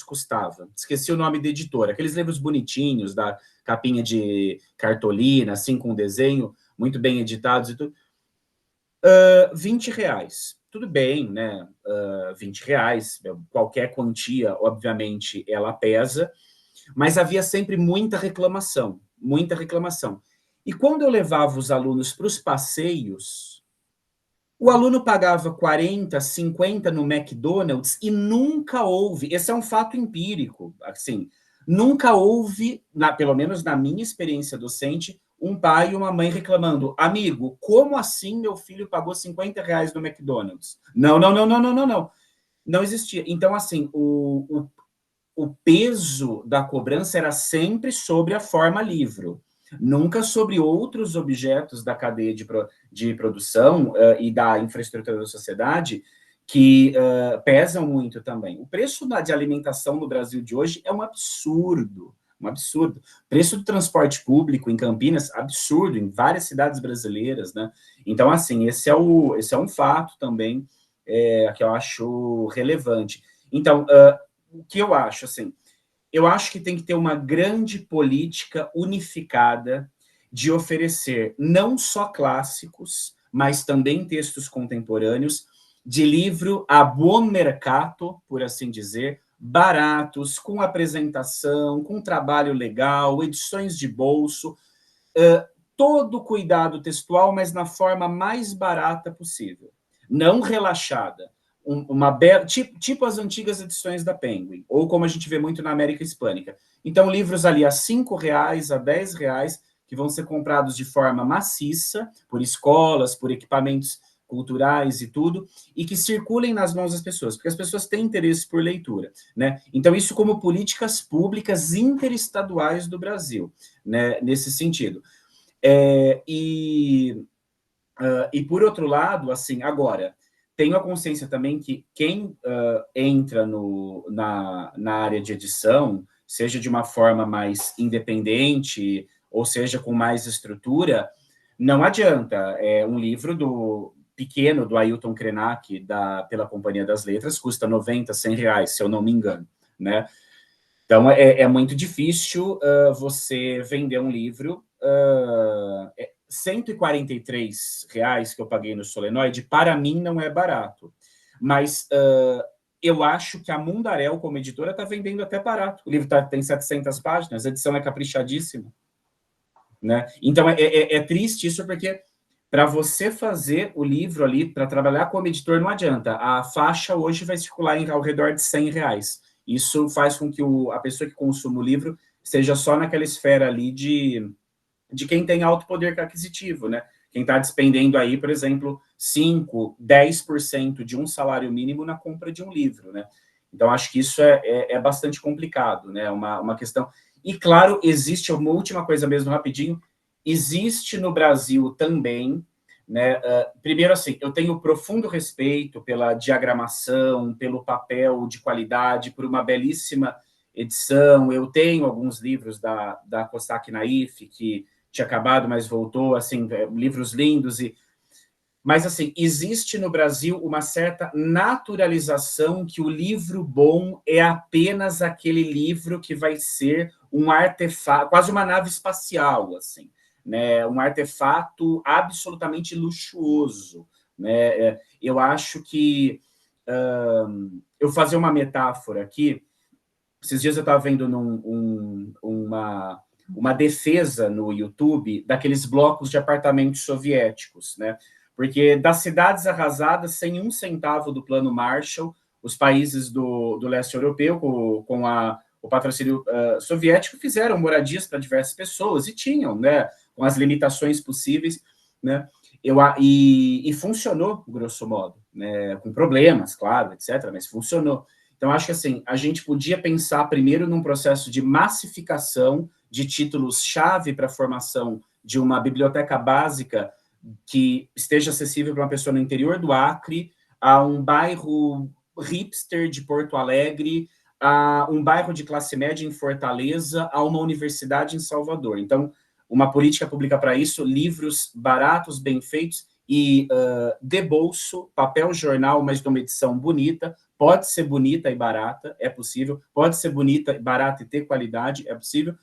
custava. Esqueci o nome da editora. Aqueles livros bonitinhos, da capinha de cartolina, assim, com desenho, muito bem editados e tudo. R$ 20. Tudo bem, né? R$ 20, qualquer quantia, obviamente, ela pesa, mas havia sempre muita reclamação, muita reclamação. E quando eu levava os alunos para os passeios, o aluno pagava 40, 50 no McDonald's e nunca houve, esse é um fato empírico, assim, nunca houve, pelo menos na minha experiência docente, um pai e uma mãe reclamando, amigo, como assim meu filho pagou R$ 50 no McDonald's? Não, não, não, não, não, não, não. Não existia. Então, assim, o peso da cobrança era sempre sobre a forma livro, nunca sobre outros objetos da cadeia de produção e da infraestrutura da sociedade que pesam muito também. O preço de alimentação no Brasil de hoje é um absurdo, um absurdo. O preço do transporte público em Campinas, absurdo, em várias cidades brasileiras, né? Então, assim, esse é um fato também que eu acho relevante. Então, o que eu acho, assim, eu acho que tem que ter uma grande política unificada de oferecer não só clássicos, mas também textos contemporâneos, de livro a buon mercato, por assim dizer, baratos, com apresentação, com trabalho legal, edições de bolso, todo cuidado textual, mas na forma mais barata possível, não relaxada. Tipo as antigas edições da Penguin, ou como a gente vê muito na América Hispânica. Então, livros ali a R$ 5, a R$ 10, que vão ser comprados de forma maciça, por escolas, por equipamentos culturais e tudo, e que circulem nas mãos das pessoas, porque as pessoas têm interesse por leitura, né? Então, isso como políticas públicas interestaduais do Brasil, né? Nesse sentido. E por outro lado, assim, agora, tenho a consciência também que quem entra na área de edição, seja de uma forma mais independente, ou seja, com mais estrutura, não adianta. É um livro pequeno do Ailton Krenak, pela Companhia das Letras, custa R$ 90, R$ 100, se eu não me engano, né? Então, é muito difícil você vender um livro. R$ 143 que eu paguei no Solenoide, para mim, não é barato. Mas eu acho que a Mundaréu, como editora, está vendendo até barato. O livro tem 700 páginas, a edição é caprichadíssima, né? Então, é triste isso, porque para você fazer o livro ali, para trabalhar como editor, não adianta. A faixa hoje vai circular ao redor de R$ 100. Isso faz com que a pessoa que consuma o livro seja só naquela esfera ali de quem tem alto poder aquisitivo, né? Quem está despendendo aí, por exemplo, 5%, 10% de um salário mínimo na compra de um livro, né? Então, acho que isso é bastante complicado, né? Uma questão... E, claro, existe uma última coisa mesmo, rapidinho, existe no Brasil também, né? Primeiro, assim, eu tenho profundo respeito pela diagramação, pelo papel de qualidade, por uma belíssima edição. Eu tenho alguns livros da Cossack Naif, que tinha acabado, mas voltou, assim, livros lindos. Mas, assim, existe no Brasil uma certa naturalização que o livro bom é apenas aquele livro que vai ser um artefato, quase uma nave espacial, assim, né? Um artefato absolutamente luxuoso, né? Eu acho que... eu vou fazer uma metáfora aqui. Esses dias eu estava vendo uma defesa no YouTube daqueles blocos de apartamentos soviéticos, né? Porque das cidades arrasadas, sem um centavo do Plano Marshall, os países do leste europeu, com o patrocínio soviético, fizeram moradias para diversas pessoas, e tinham, né, com as limitações possíveis, né? E funcionou, grosso modo, né? Com problemas, claro, etc., mas funcionou. Então, acho que assim, a gente podia pensar primeiro num processo de massificação de títulos-chave para a formação de uma biblioteca básica que esteja acessível para uma pessoa no interior do Acre, a um bairro hipster de Porto Alegre, a um bairro de classe média em Fortaleza, a uma universidade em Salvador. Então, uma política pública para isso, livros baratos, bem feitos e de bolso, papel jornal, mas de uma edição bonita. Pode ser bonita e barata, é possível. Pode ser bonita, barata e ter qualidade, é possível.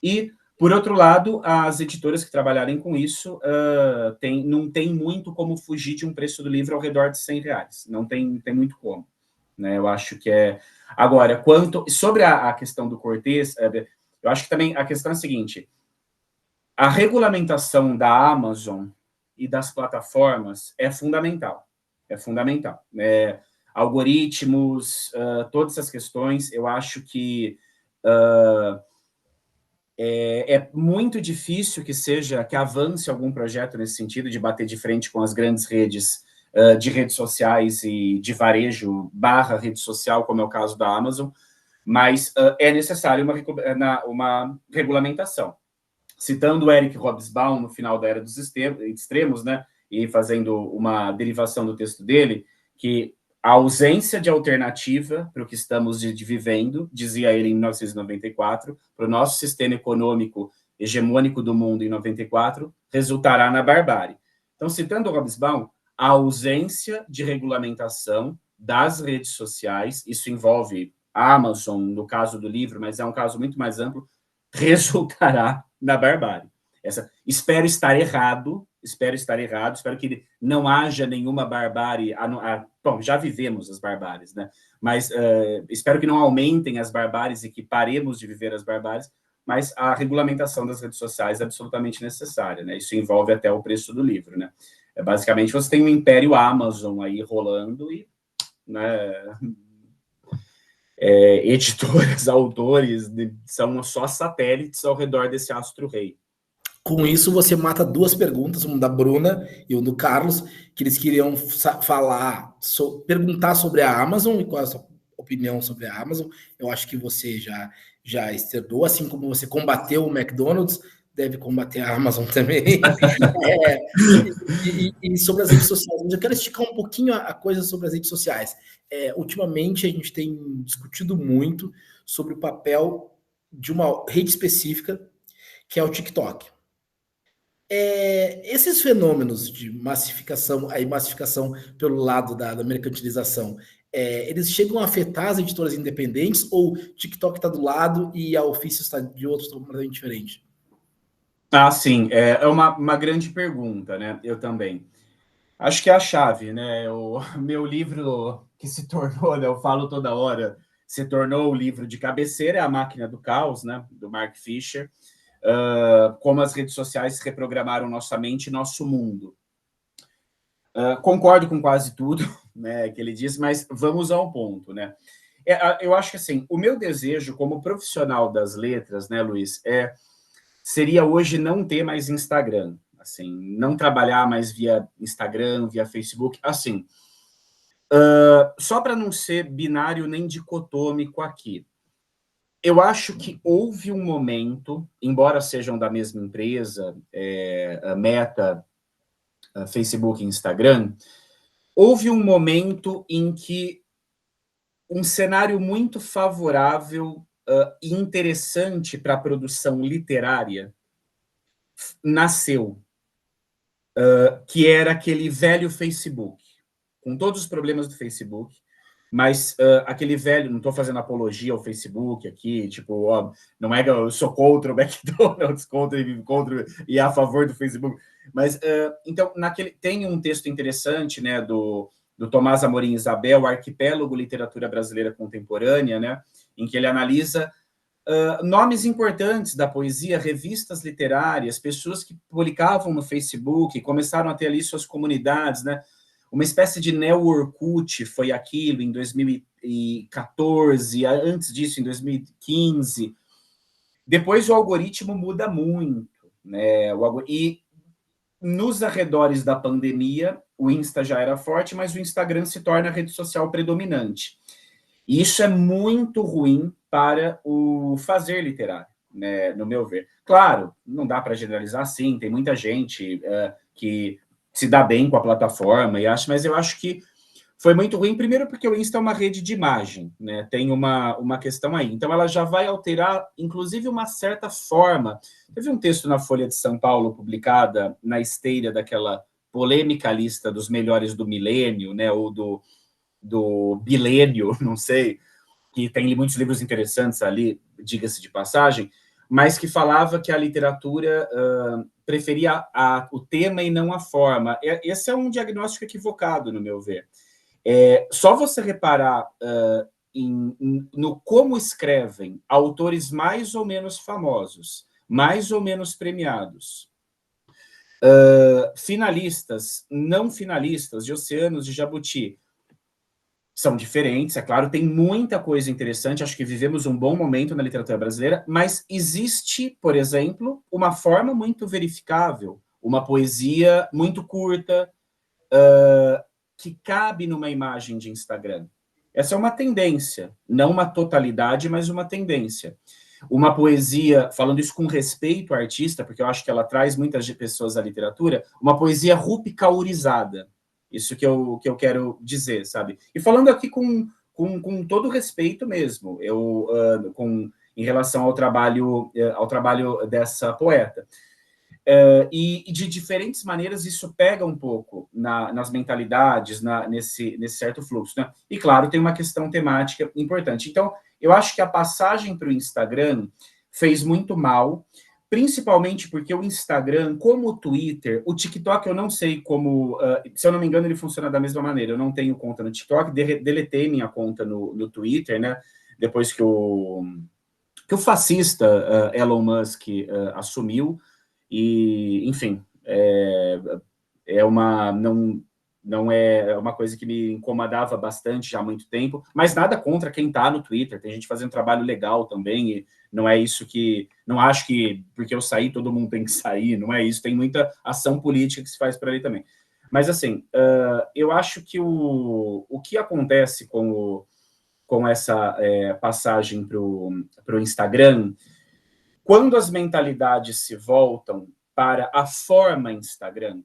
E, por outro lado, as editoras que trabalharem com isso não tem muito como fugir de um preço do livro ao redor de R$100. Não tem muito como. Né? Eu acho que é... Agora, sobre a questão do Cortez, eu acho que também a questão é a seguinte: a regulamentação da Amazon e das plataformas é fundamental. É fundamental. Algoritmos, todas essas questões, eu acho que é muito difícil que avance algum projeto nesse sentido de bater de frente com as grandes redes de redes sociais e de varejo / rede social, como é o caso da Amazon, mas é necessário uma regulamentação. Citando o Eric Hobsbawm no final da Era dos Extremos, né, e fazendo uma derivação do texto dele, que a ausência de alternativa para o que estamos vivendo, dizia ele em 1994, para o nosso sistema econômico hegemônico do mundo em 94, resultará na barbárie. Então, citando o Hobsbawm, a ausência de regulamentação das redes sociais, isso envolve a Amazon, no caso do livro, mas é um caso muito mais amplo, resultará na barbárie. Espero estar errado, espero que não haja nenhuma barbárie. Bom, já vivemos as barbáries, né? Mas espero que não aumentem as barbáries e que paremos de viver as barbáries, mas a regulamentação das redes sociais é absolutamente necessária, né? Isso envolve até o preço do livro, né? Basicamente, você tem um império Amazon aí rolando e, né, editoras, autores, são só satélites ao redor desse astro-rei. Com isso, você mata duas perguntas, uma da Bruna e uma do Carlos, que eles queriam perguntar sobre a Amazon e qual é a sua opinião sobre a Amazon. Eu acho que você já externou, assim como você combateu o McDonald's, deve combater a Amazon também. E sobre as redes sociais, mas eu quero esticar um pouquinho a coisa sobre as redes sociais. Ultimamente, a gente tem discutido muito sobre o papel de uma rede específica, que é o TikTok. Esses fenômenos de massificação pelo lado da mercantilização, eles chegam a afetar as editoras independentes ou o TikTok está do lado e a Ofício está de outro completamente diferente? Sim, é uma grande pergunta, né? Eu também. Acho que é a chave, né? O meu livro que se tornou, né, eu falo toda hora, se tornou o livro de cabeceira, é A Máquina do Caos, né? Do Mark Fisher. Como as redes sociais reprogramaram nossa mente e nosso mundo. Concordo com quase tudo, né, que ele disse, mas vamos ao ponto, né? Eu acho que, assim, o meu desejo como profissional das letras, né, Luiz, seria hoje não ter mais Instagram, assim, não trabalhar mais via Instagram, via Facebook, assim, só para não ser binário nem dicotômico aqui. Eu acho que houve um momento, embora sejam da mesma empresa, Meta, Facebook e Instagram, houve um momento em que um cenário muito favorável e interessante para a produção literária nasceu, que era aquele velho Facebook, com todos os problemas do Facebook, mas aquele velho, não estou fazendo apologia ao Facebook aqui, tipo, ó, não é que eu sou contra o McDonald's, contra e a favor do Facebook, mas, então, tem um texto interessante, né, do Tomás Amorim Isabel, o Arquipélago Literatura Brasileira Contemporânea, né, em que ele analisa nomes importantes da poesia, revistas literárias, pessoas que publicavam no Facebook, começaram a ter ali suas comunidades, né, uma espécie de neo-Orkut foi aquilo em 2014, antes disso, em 2015. Depois o algoritmo muda muito, né? E nos arredores da pandemia, o Insta já era forte, mas o Instagram se torna a rede social predominante. E isso é muito ruim para o fazer literário, né, no meu ver. Claro, não dá para generalizar assim, tem muita gente que se dá bem com a plataforma, mas eu acho que foi muito ruim, primeiro porque o Insta é uma rede de imagem, né? Tem uma questão aí. Então, ela já vai alterar, inclusive, uma certa forma. Teve um texto na Folha de São Paulo, publicada na esteira daquela polêmica lista dos melhores do milênio, né? Ou do bilênio, não sei, que tem muitos livros interessantes ali, diga-se de passagem, mas que falava que a literatura preferia o tema e não a forma. Esse é um diagnóstico equivocado, no meu ver. Só você reparar no como escrevem autores mais ou menos famosos, mais ou menos premiados, finalistas, não finalistas, de Oceanos, de Jabuti, são diferentes, é claro, tem muita coisa interessante, acho que vivemos um bom momento na literatura brasileira, mas existe, por exemplo, uma forma muito verificável, uma poesia muito curta, que cabe numa imagem de Instagram. Essa é uma tendência, não uma totalidade, mas uma tendência. Uma poesia, falando isso com respeito à artista, porque eu acho que ela traz muitas pessoas à literatura, uma poesia rupicaurizada. Isso que eu quero dizer, sabe? E falando aqui com todo respeito mesmo, em relação ao trabalho dessa poeta. E de diferentes maneiras isso pega um pouco nas mentalidades, nesse certo fluxo, né? E, claro, tem uma questão temática importante. Então, eu acho que a passagem para o Instagram fez muito mal, principalmente porque o Instagram, como o Twitter, o TikTok eu não sei como... se eu não me engano, ele funciona da mesma maneira. Eu não tenho conta no TikTok, deletei minha conta no Twitter, né? Depois que o fascista Elon Musk assumiu. E, enfim, não é uma coisa que me incomodava bastante já há muito tempo, mas nada contra quem está no Twitter, tem gente fazendo trabalho legal também, e não é isso que... Não acho que porque eu saí, todo mundo tem que sair, não é isso, tem muita ação política que se faz por ali também. Mas, assim, eu acho que o que acontece com essa passagem para o Instagram, quando as mentalidades se voltam para a forma Instagram,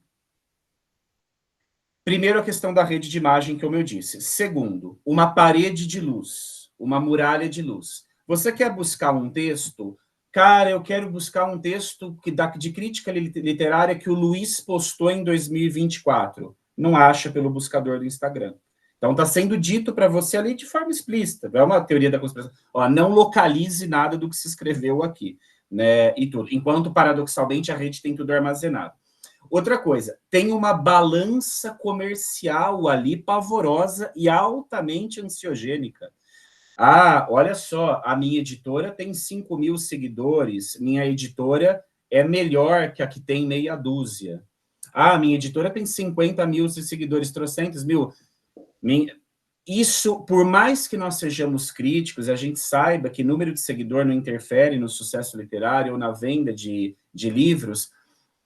primeiro, a questão da rede de imagem, como eu disse. Segundo, uma parede de luz, uma muralha de luz. Você quer buscar um texto? Cara, eu quero buscar um texto de crítica literária que o Luiz postou em 2024. Não acha pelo buscador do Instagram. Então, está sendo dito para você ali de forma explícita. É uma teoria da conspiração. Não localize nada do que se escreveu aqui, né? E tudo. Enquanto, paradoxalmente, a rede tem tudo armazenado. Outra coisa, tem uma balança comercial ali pavorosa e altamente ansiogênica. Olha só, a minha editora tem 5 mil seguidores, minha editora é melhor que a que tem meia dúzia. Minha editora tem 50 mil seguidores, trocentos mil. Isso, por mais que nós sejamos críticos, a gente saiba que número de seguidor não interfere no sucesso literário ou na venda de livros,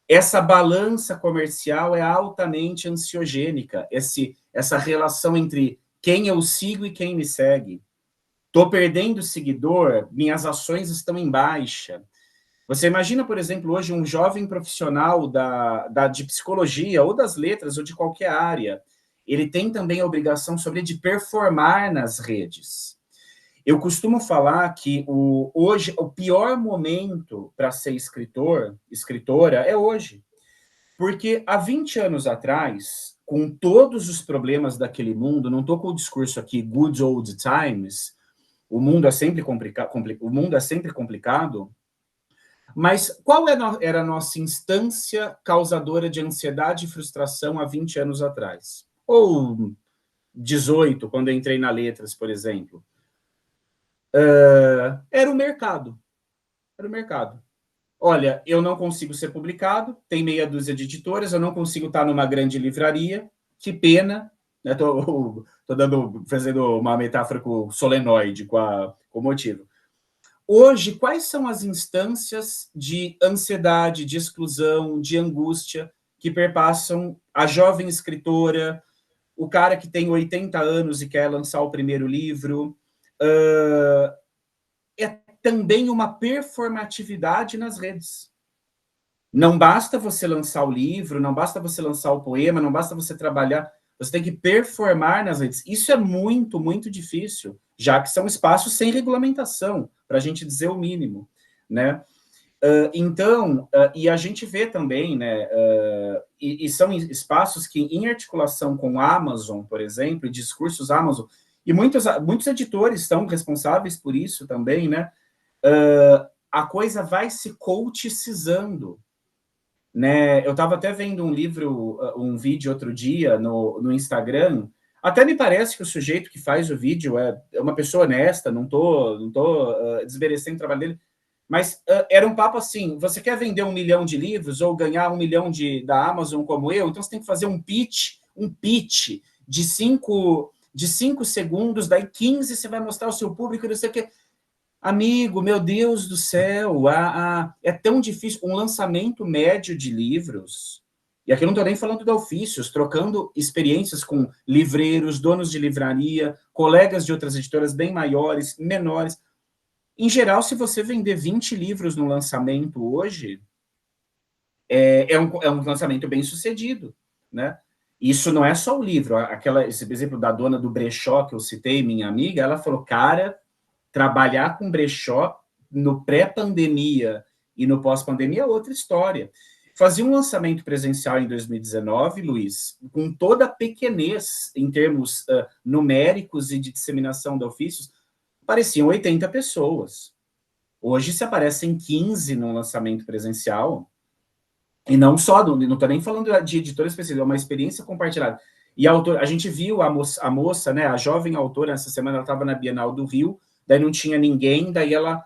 essa balança comercial é altamente ansiogênica, essa relação entre quem eu sigo e quem me segue. Estou perdendo seguidor, minhas ações estão em baixa. Você imagina, por exemplo, hoje um jovem profissional de psicologia, ou das letras, ou de qualquer área, ele tem também a obrigação de performar nas redes. Eu costumo falar que hoje o pior momento para ser escritora, é hoje. Porque há 20 anos atrás, com todos os problemas daquele mundo, não estou com o discurso aqui, good old times, o mundo é sempre complicado, mas qual era a nossa instância causadora de ansiedade e frustração há 20 anos atrás? Ou 18, quando eu entrei na Letras, por exemplo? Era o mercado. Era o mercado. Olha, eu não consigo ser publicado, tem meia dúzia de editoras, eu não consigo estar numa grande livraria, que pena, né? Estou fazendo uma metáfora com o solenoide, com o motivo. Hoje, quais são as instâncias de ansiedade, de exclusão, de angústia que perpassam a jovem escritora, o cara que tem 80 anos e quer lançar o primeiro livro? É também uma performatividade nas redes. Não basta você lançar o livro, não basta você lançar o poema, não basta você trabalhar, você tem que performar nas redes. Isso é muito, muito difícil, já que são espaços sem regulamentação, para a gente dizer o mínimo, né? Então, e a gente vê também, né, e são espaços que, em articulação com a Amazon, por exemplo, e discursos Amazon, e muitos editores são responsáveis por isso também, né, a coisa vai se coachicizando, né? Eu estava até vendo um vídeo outro dia no Instagram, até me parece que o sujeito que faz o vídeo é uma pessoa honesta, não tô desmerecendo o trabalho dele, mas era um papo assim, você quer vender 1 milhão de livros ou ganhar 1 milhão da Amazon como eu, então você tem que fazer um pitch de 5 segundos, daí 15 você vai mostrar ao seu público, não sei o que. Amigo, meu Deus do céu, é tão difícil. Um lançamento médio de livros, e aqui eu não estou nem falando de ofícios, trocando experiências com livreiros, donos de livraria, colegas de outras editoras bem maiores, menores. Em geral, se você vender 20 livros no lançamento hoje, é um lançamento bem sucedido, né? Isso não é só o livro. Esse exemplo da dona do brechó que eu citei, minha amiga, ela falou, cara, trabalhar com brechó no pré-pandemia e no pós-pandemia é outra história. Fazia um lançamento presencial em 2019, Luiz, com toda a pequenez em termos numéricos e de disseminação de ofícios, pareciam 80 pessoas. Hoje se aparecem 15 no lançamento presencial, e não só, não estou nem falando de editora específica, é uma experiência compartilhada. E a gente viu a moça, né, a jovem autora, essa semana ela estava na Bienal do Rio, daí não tinha ninguém, daí ela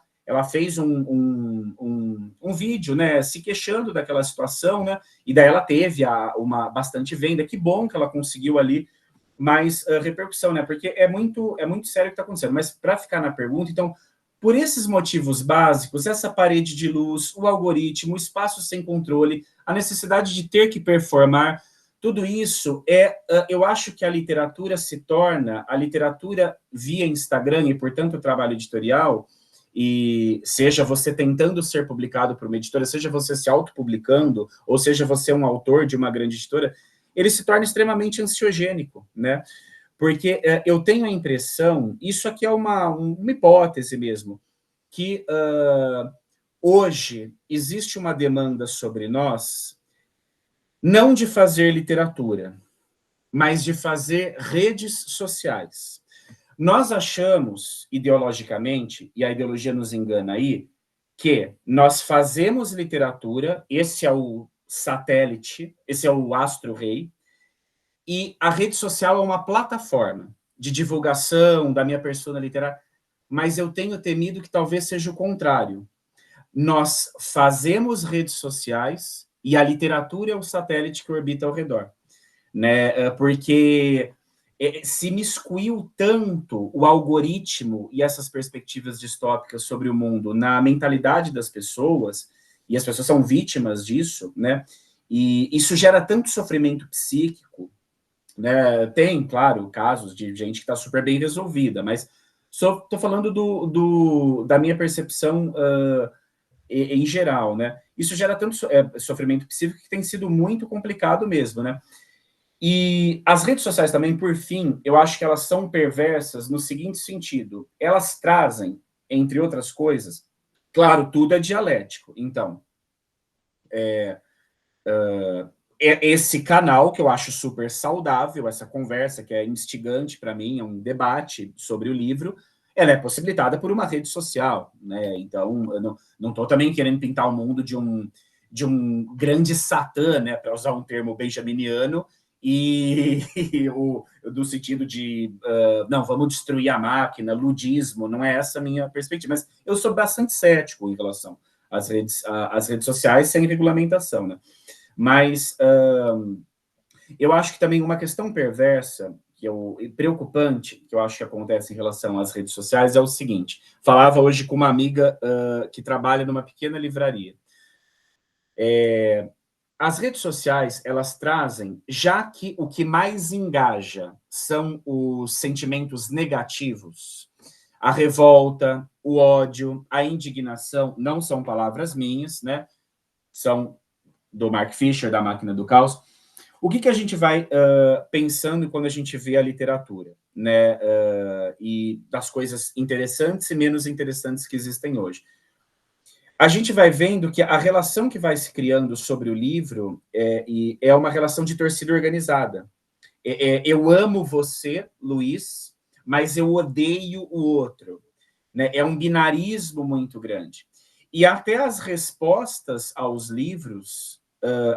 fez um vídeo, né, se queixando daquela situação, né, e daí ela teve uma bastante venda, que bom que ela conseguiu ali mais repercussão, né, porque é muito sério o que está acontecendo. Mas para ficar na pergunta, então, por esses motivos básicos, essa parede de luz, o algoritmo, o espaço sem controle, a necessidade de ter que performar, tudo isso eu acho que a literatura via Instagram e, portanto, o trabalho editorial, e seja você tentando ser publicado por uma editora, seja você se autopublicando, ou seja você um autor de uma grande editora, ele se torna extremamente ansiogênico, né? Porque eu tenho a impressão, isso aqui é uma hipótese mesmo, que hoje existe uma demanda sobre nós, não de fazer literatura, mas de fazer redes sociais. Nós achamos, ideologicamente, e a ideologia nos engana aí, que nós fazemos literatura, esse é o satélite, esse é o astro-rei, e a rede social é uma plataforma de divulgação da minha persona literária, mas eu tenho temido que talvez seja o contrário. Nós fazemos redes sociais e a literatura é o satélite que orbita ao redor, né? Porque se miscuiu tanto o algoritmo e essas perspectivas distópicas sobre o mundo na mentalidade das pessoas, e as pessoas são vítimas disso, né? E isso gera tanto sofrimento psíquico, né? Tem, claro, casos de gente que está super bem resolvida, mas estou falando da minha percepção em geral, né? Isso gera tanto sofrimento psíquico que tem sido muito complicado mesmo, né? E as redes sociais também, por fim, eu acho que elas são perversas no seguinte sentido: elas trazem, entre outras coisas, claro, tudo é dialético, então, esse canal que eu acho super saudável, essa conversa que é instigante para mim, é um debate sobre o livro, ela é possibilitada por uma rede social, né? Então, eu não estou também querendo pintar o mundo de um grande satã, né, para usar um termo benjaminiano, do sentido de não, vamos destruir a máquina, ludismo, não é essa a minha perspectiva, mas eu sou bastante cético em relação às redes sociais sem regulamentação, né? Mas eu acho que também uma questão perversa, preocupante, que eu acho que acontece em relação às redes sociais, é o seguinte: falava hoje com uma amiga que trabalha numa pequena livraria. As redes sociais, elas trazem, já que o que mais engaja são os sentimentos negativos, a revolta, o ódio, a indignação, não são palavras minhas, né? São do Mark Fisher, da Máquina do Caos, o que a gente vai pensando quando a gente vê a literatura, né? E das coisas interessantes e menos interessantes que existem hoje. A gente vai vendo que a relação que vai se criando sobre o livro é uma relação de torcida organizada. Eu amo você, Luiz, mas eu odeio o outro. Né? É um binarismo muito grande. E até as respostas aos livros,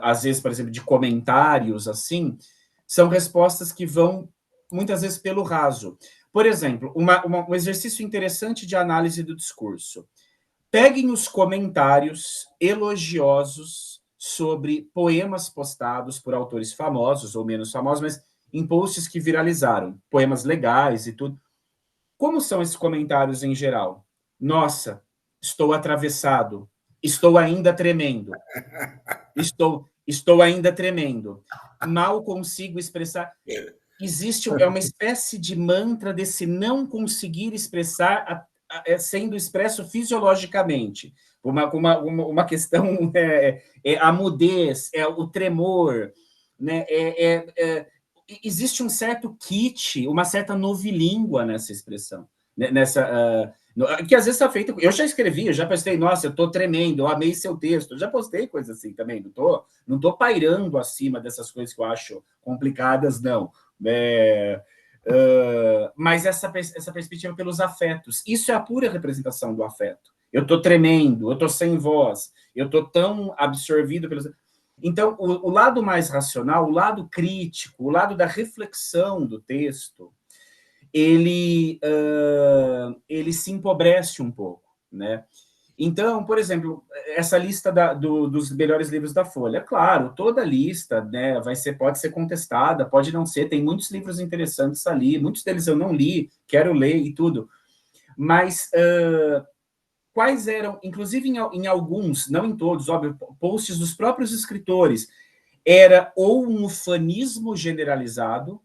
às vezes, por exemplo, de comentários, assim, são respostas que vão, muitas vezes, pelo raso. Por exemplo, um exercício interessante de análise do discurso. Peguem os comentários elogiosos sobre poemas postados por autores famosos ou menos famosos, mas em posts que viralizaram, poemas legais e tudo. Como são esses comentários em geral? Nossa, estou atravessado, estou ainda tremendo, estou ainda tremendo, mal consigo expressar. Existe uma espécie de mantra desse não conseguir expressar sendo expresso fisiologicamente. Uma questão a mudez, o tremor, né? Existe um certo kit, uma certa novilíngua nessa expressão, que às vezes está feito. Eu já escrevi, eu já postei, nossa, eu estou tremendo, eu amei seu texto, eu já postei coisas assim também, não tô pairando acima dessas coisas que eu acho complicadas, não. Mas essa perspectiva pelos afetos, isso é a pura representação do afeto. Eu estou tremendo, eu estou sem voz, eu estou tão absorvido pelos... Então, o lado mais racional, o lado crítico, o lado da reflexão do texto, ele se empobrece um pouco, né? Então, por exemplo, essa lista dos melhores livros da Folha, claro, toda lista, né, pode ser contestada, pode não ser, tem muitos livros interessantes ali, muitos deles eu não li, quero ler e tudo, mas quais eram, inclusive em alguns, não em todos, óbvio, posts dos próprios escritores, era ou um ufanismo generalizado,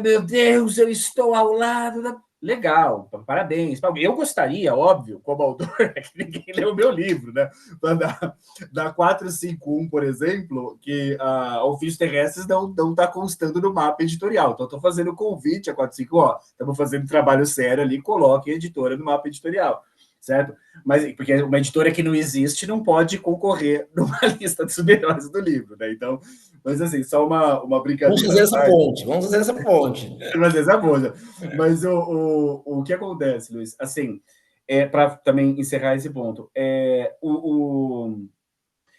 meu Deus, eu estou ao lado da... Legal, parabéns. Eu gostaria, óbvio, como autor, que ninguém leu o meu livro, né? Da 451, por exemplo, que Ofícios Terrestres não está constando no mapa editorial. Então, estou fazendo convite a 451, estamos fazendo trabalho sério ali, coloque a editora no mapa editorial, certo? Mas, porque uma editora que não existe não pode concorrer numa lista dos melhores do livro, né? Então, mas assim, só uma brincadeira. Vamos fazer essa ponte. Mas o que acontece, Luiz? Assim, para também encerrar esse ponto,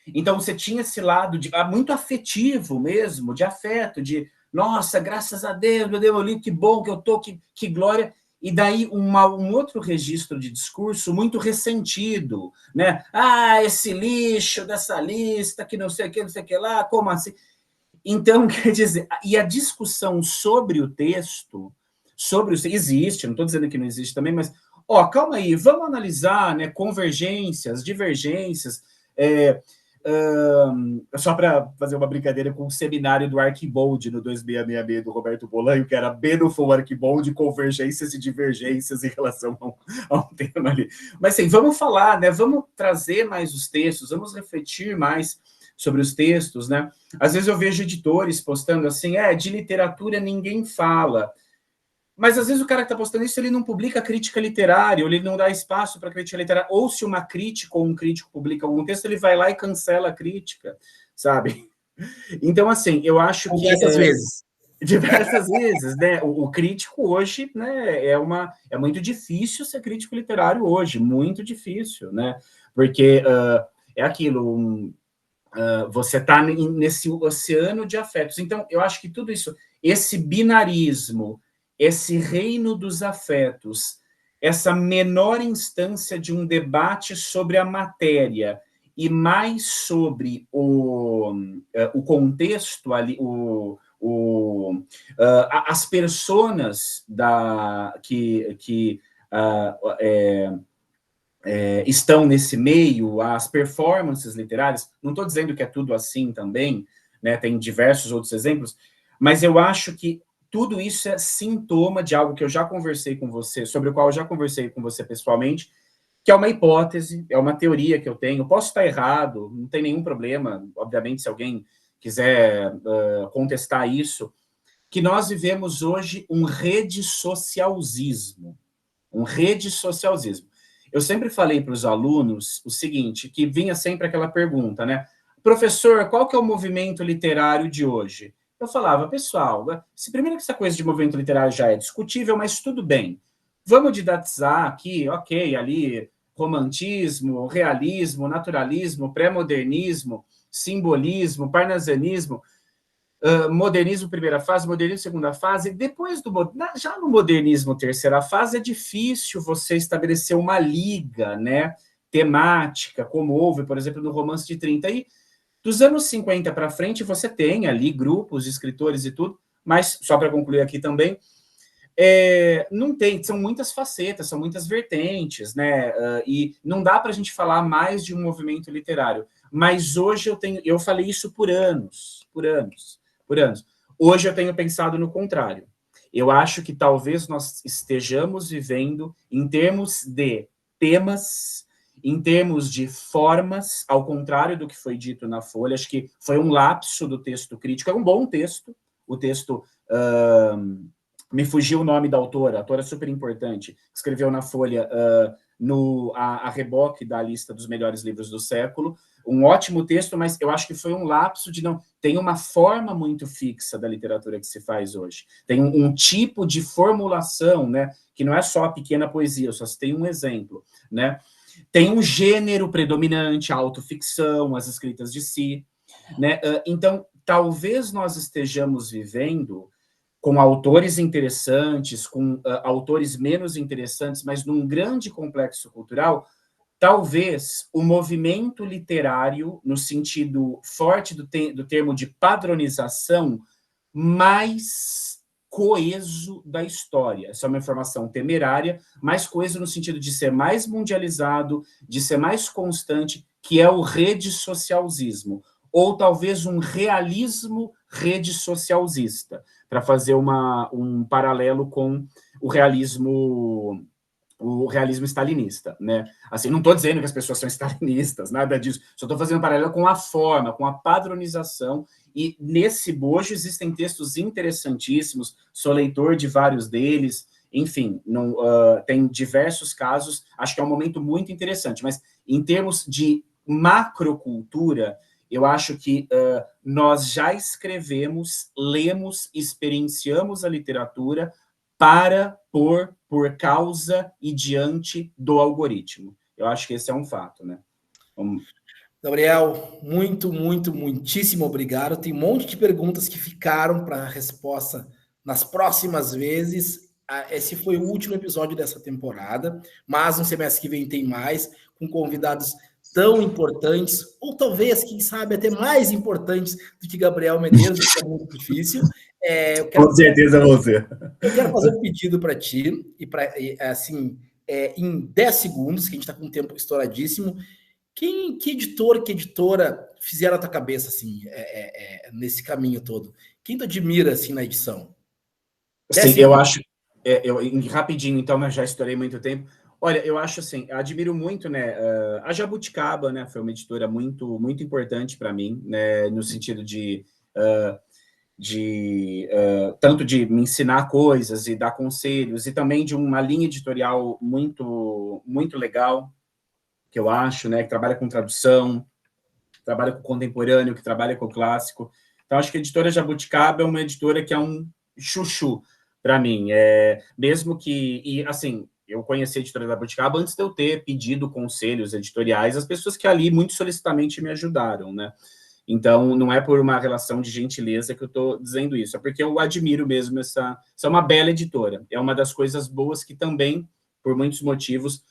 então você tinha esse lado muito afetivo mesmo, de afeto, de nossa, graças a Deus, meu Deus, que bom que eu tô, que glória. E daí um outro registro de discurso muito ressentido, né? Esse lixo dessa lista, que não sei o que lá, como assim? Então, quer dizer, e a discussão sobre o texto, existe, não estou dizendo que não existe também, mas, calma aí, vamos analisar, né, convergências, divergências, só para fazer uma brincadeira com o seminário do Arquibold no 2666 do Roberto Bolanho, que era Benufo Arquibold, convergências e divergências em relação a um tema ali. Mas, assim, vamos falar, né, vamos trazer mais os textos, vamos refletir mais sobre os textos, né? Às vezes eu vejo editores postando assim, de literatura ninguém fala. Mas às vezes o cara que está postando isso, ele não publica crítica literária, ou ele não dá espaço para crítica literária, ou se uma crítica ou um crítico publica algum texto, ele vai lá e cancela a crítica, sabe? Então, assim, eu acho que... Diversas vezes, né? O crítico hoje, né, é muito difícil ser crítico literário hoje, muito difícil, né? Porque é aquilo... você está nesse oceano de afetos. Então, eu acho que tudo isso, esse binarismo, esse reino dos afetos, essa menor instância de um debate sobre a matéria e mais sobre o contexto ali, as personas que estão nesse meio, as performances literárias, não estou dizendo que é tudo assim também, né, tem diversos outros exemplos, mas eu acho que tudo isso é sintoma de algo que eu já conversei com você, sobre o qual eu já conversei com você pessoalmente, que é uma hipótese, é uma teoria que eu tenho, posso estar errado, não tem nenhum problema, obviamente, se alguém quiser contestar isso, que nós vivemos hoje um redissocialzismo. Um redissocialzismo. Eu sempre falei para os alunos o seguinte, que vinha sempre aquela pergunta, né? Professor, qual que é o movimento literário de hoje? Eu falava, pessoal, primeiro que essa coisa de movimento literário já é discutível, mas tudo bem. Vamos didatizar aqui, ok, ali, romantismo, realismo, naturalismo, pré-modernismo, simbolismo, parnasianismo, modernismo primeira fase, modernismo segunda fase, depois já no modernismo terceira fase é difícil você estabelecer uma liga, né, temática, como houve, por exemplo, no Romance de 30. E dos anos 50 para frente você tem ali grupos de escritores e tudo, mas só para concluir aqui também, não tem, são muitas facetas, são muitas vertentes, né, e não dá para a gente falar mais de um movimento literário, mas hoje eu falei isso por anos. Hoje eu tenho pensado no contrário. Eu acho que talvez nós estejamos vivendo, em termos de temas, em termos de formas, ao contrário do que foi dito na Folha, acho que foi um lapso do texto crítico, é um bom texto, o texto... me fugiu o nome da autora, a autora super importante, escreveu na Folha a reboque da lista dos melhores livros do século, um ótimo texto, mas eu acho que foi um lapso de não... Tem uma forma muito fixa da literatura que se faz hoje. Tem um tipo de formulação, né, que não é só a pequena poesia, eu só citei um exemplo, né? Tem um gênero predominante, a autoficção, as escritas de si, né? Então, talvez nós estejamos vivendo com autores interessantes, com autores menos interessantes, mas num grande complexo cultural, talvez o movimento literário, no sentido forte do termo de padronização, mais coeso da história. Essa é uma informação temerária, mais coeso no sentido de ser mais mundializado, de ser mais constante, que é o redissocialzismo, ou talvez um realismo redissocialzista, para fazer um paralelo com o realismo stalinista, né? Assim, não estou dizendo que as pessoas são stalinistas, nada disso, só estou fazendo um paralelo com a forma, com a padronização, e nesse bojo existem textos interessantíssimos, sou leitor de vários deles, enfim, tem diversos casos, acho que é um momento muito interessante, mas em termos de macrocultura, eu acho que nós já escrevemos, lemos, experienciamos a literatura para, por causa e diante do algoritmo. Eu acho que esse é um fato, né? Gabriel, muitíssimo obrigado. Tem um monte de perguntas que ficaram para a resposta nas próximas vezes. Esse foi o último episódio dessa temporada, mas no semestre que vem tem mais, com convidados tão importantes, ou talvez, quem sabe, até mais importantes do que Gabriel Medeiros, que é muito difícil. Com certeza você. Eu quero fazer um pedido para ti, assim, em 10 segundos, que a gente está com um tempo estouradíssimo. Que editor, que editora fizeram a tua cabeça, assim, nesse caminho todo? Quem tu admira, assim, na edição? Sim, eu acho... rapidinho, então, mas já estourei muito tempo. Olha, eu acho assim, eu admiro muito, né, a Jabuticaba, né, foi uma editora muito, muito importante para mim, né, no sentido de tanto de me ensinar coisas e dar conselhos, e também de uma linha editorial muito, muito legal, que eu acho, né, que trabalha com tradução, trabalha com contemporâneo, que trabalha com clássico. Então, acho que a editora Jabuticaba é uma editora que é um chuchu para mim. Mesmo que, e assim, eu conheci a editora Jabuticaba antes de eu ter pedido conselhos editoriais às pessoas que ali muito solicitamente me ajudaram, né? Então, não é por uma relação de gentileza que eu estou dizendo isso, é porque eu admiro mesmo essa é uma bela editora. É uma das coisas boas que também, por muitos motivos,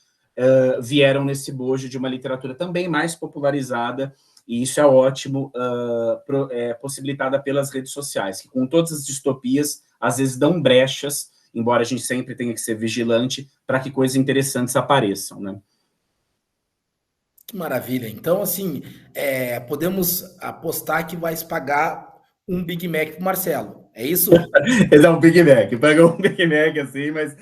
vieram nesse bojo de uma literatura também mais popularizada, e isso é ótimo, possibilitada pelas redes sociais, que com todas as distopias, às vezes dão brechas, embora a gente sempre tenha que ser vigilante, para que coisas interessantes apareçam, né? Que maravilha. Então, assim, podemos apostar que vai pagar um Big Mac para o Marcelo. É isso? Esse é um Big Mac. Pagou um Big Mac assim, mas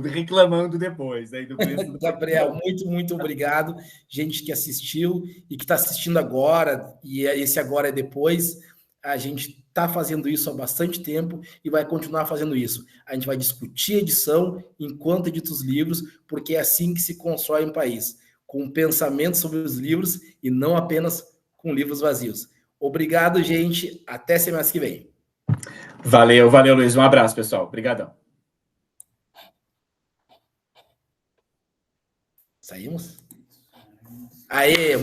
reclamando depois aí do preço do Gabriel, muito obrigado. Gente que assistiu e que está assistindo agora, e esse agora é depois. A gente está fazendo isso há bastante tempo e vai continuar fazendo isso. A gente vai discutir edição enquanto edita os livros, porque é assim que se constrói um país, com pensamento sobre os livros e não apenas com livros vazios. Obrigado, gente. Até semana que vem. Valeu, Luiz. Um abraço, pessoal. Obrigadão. Saímos? Aê!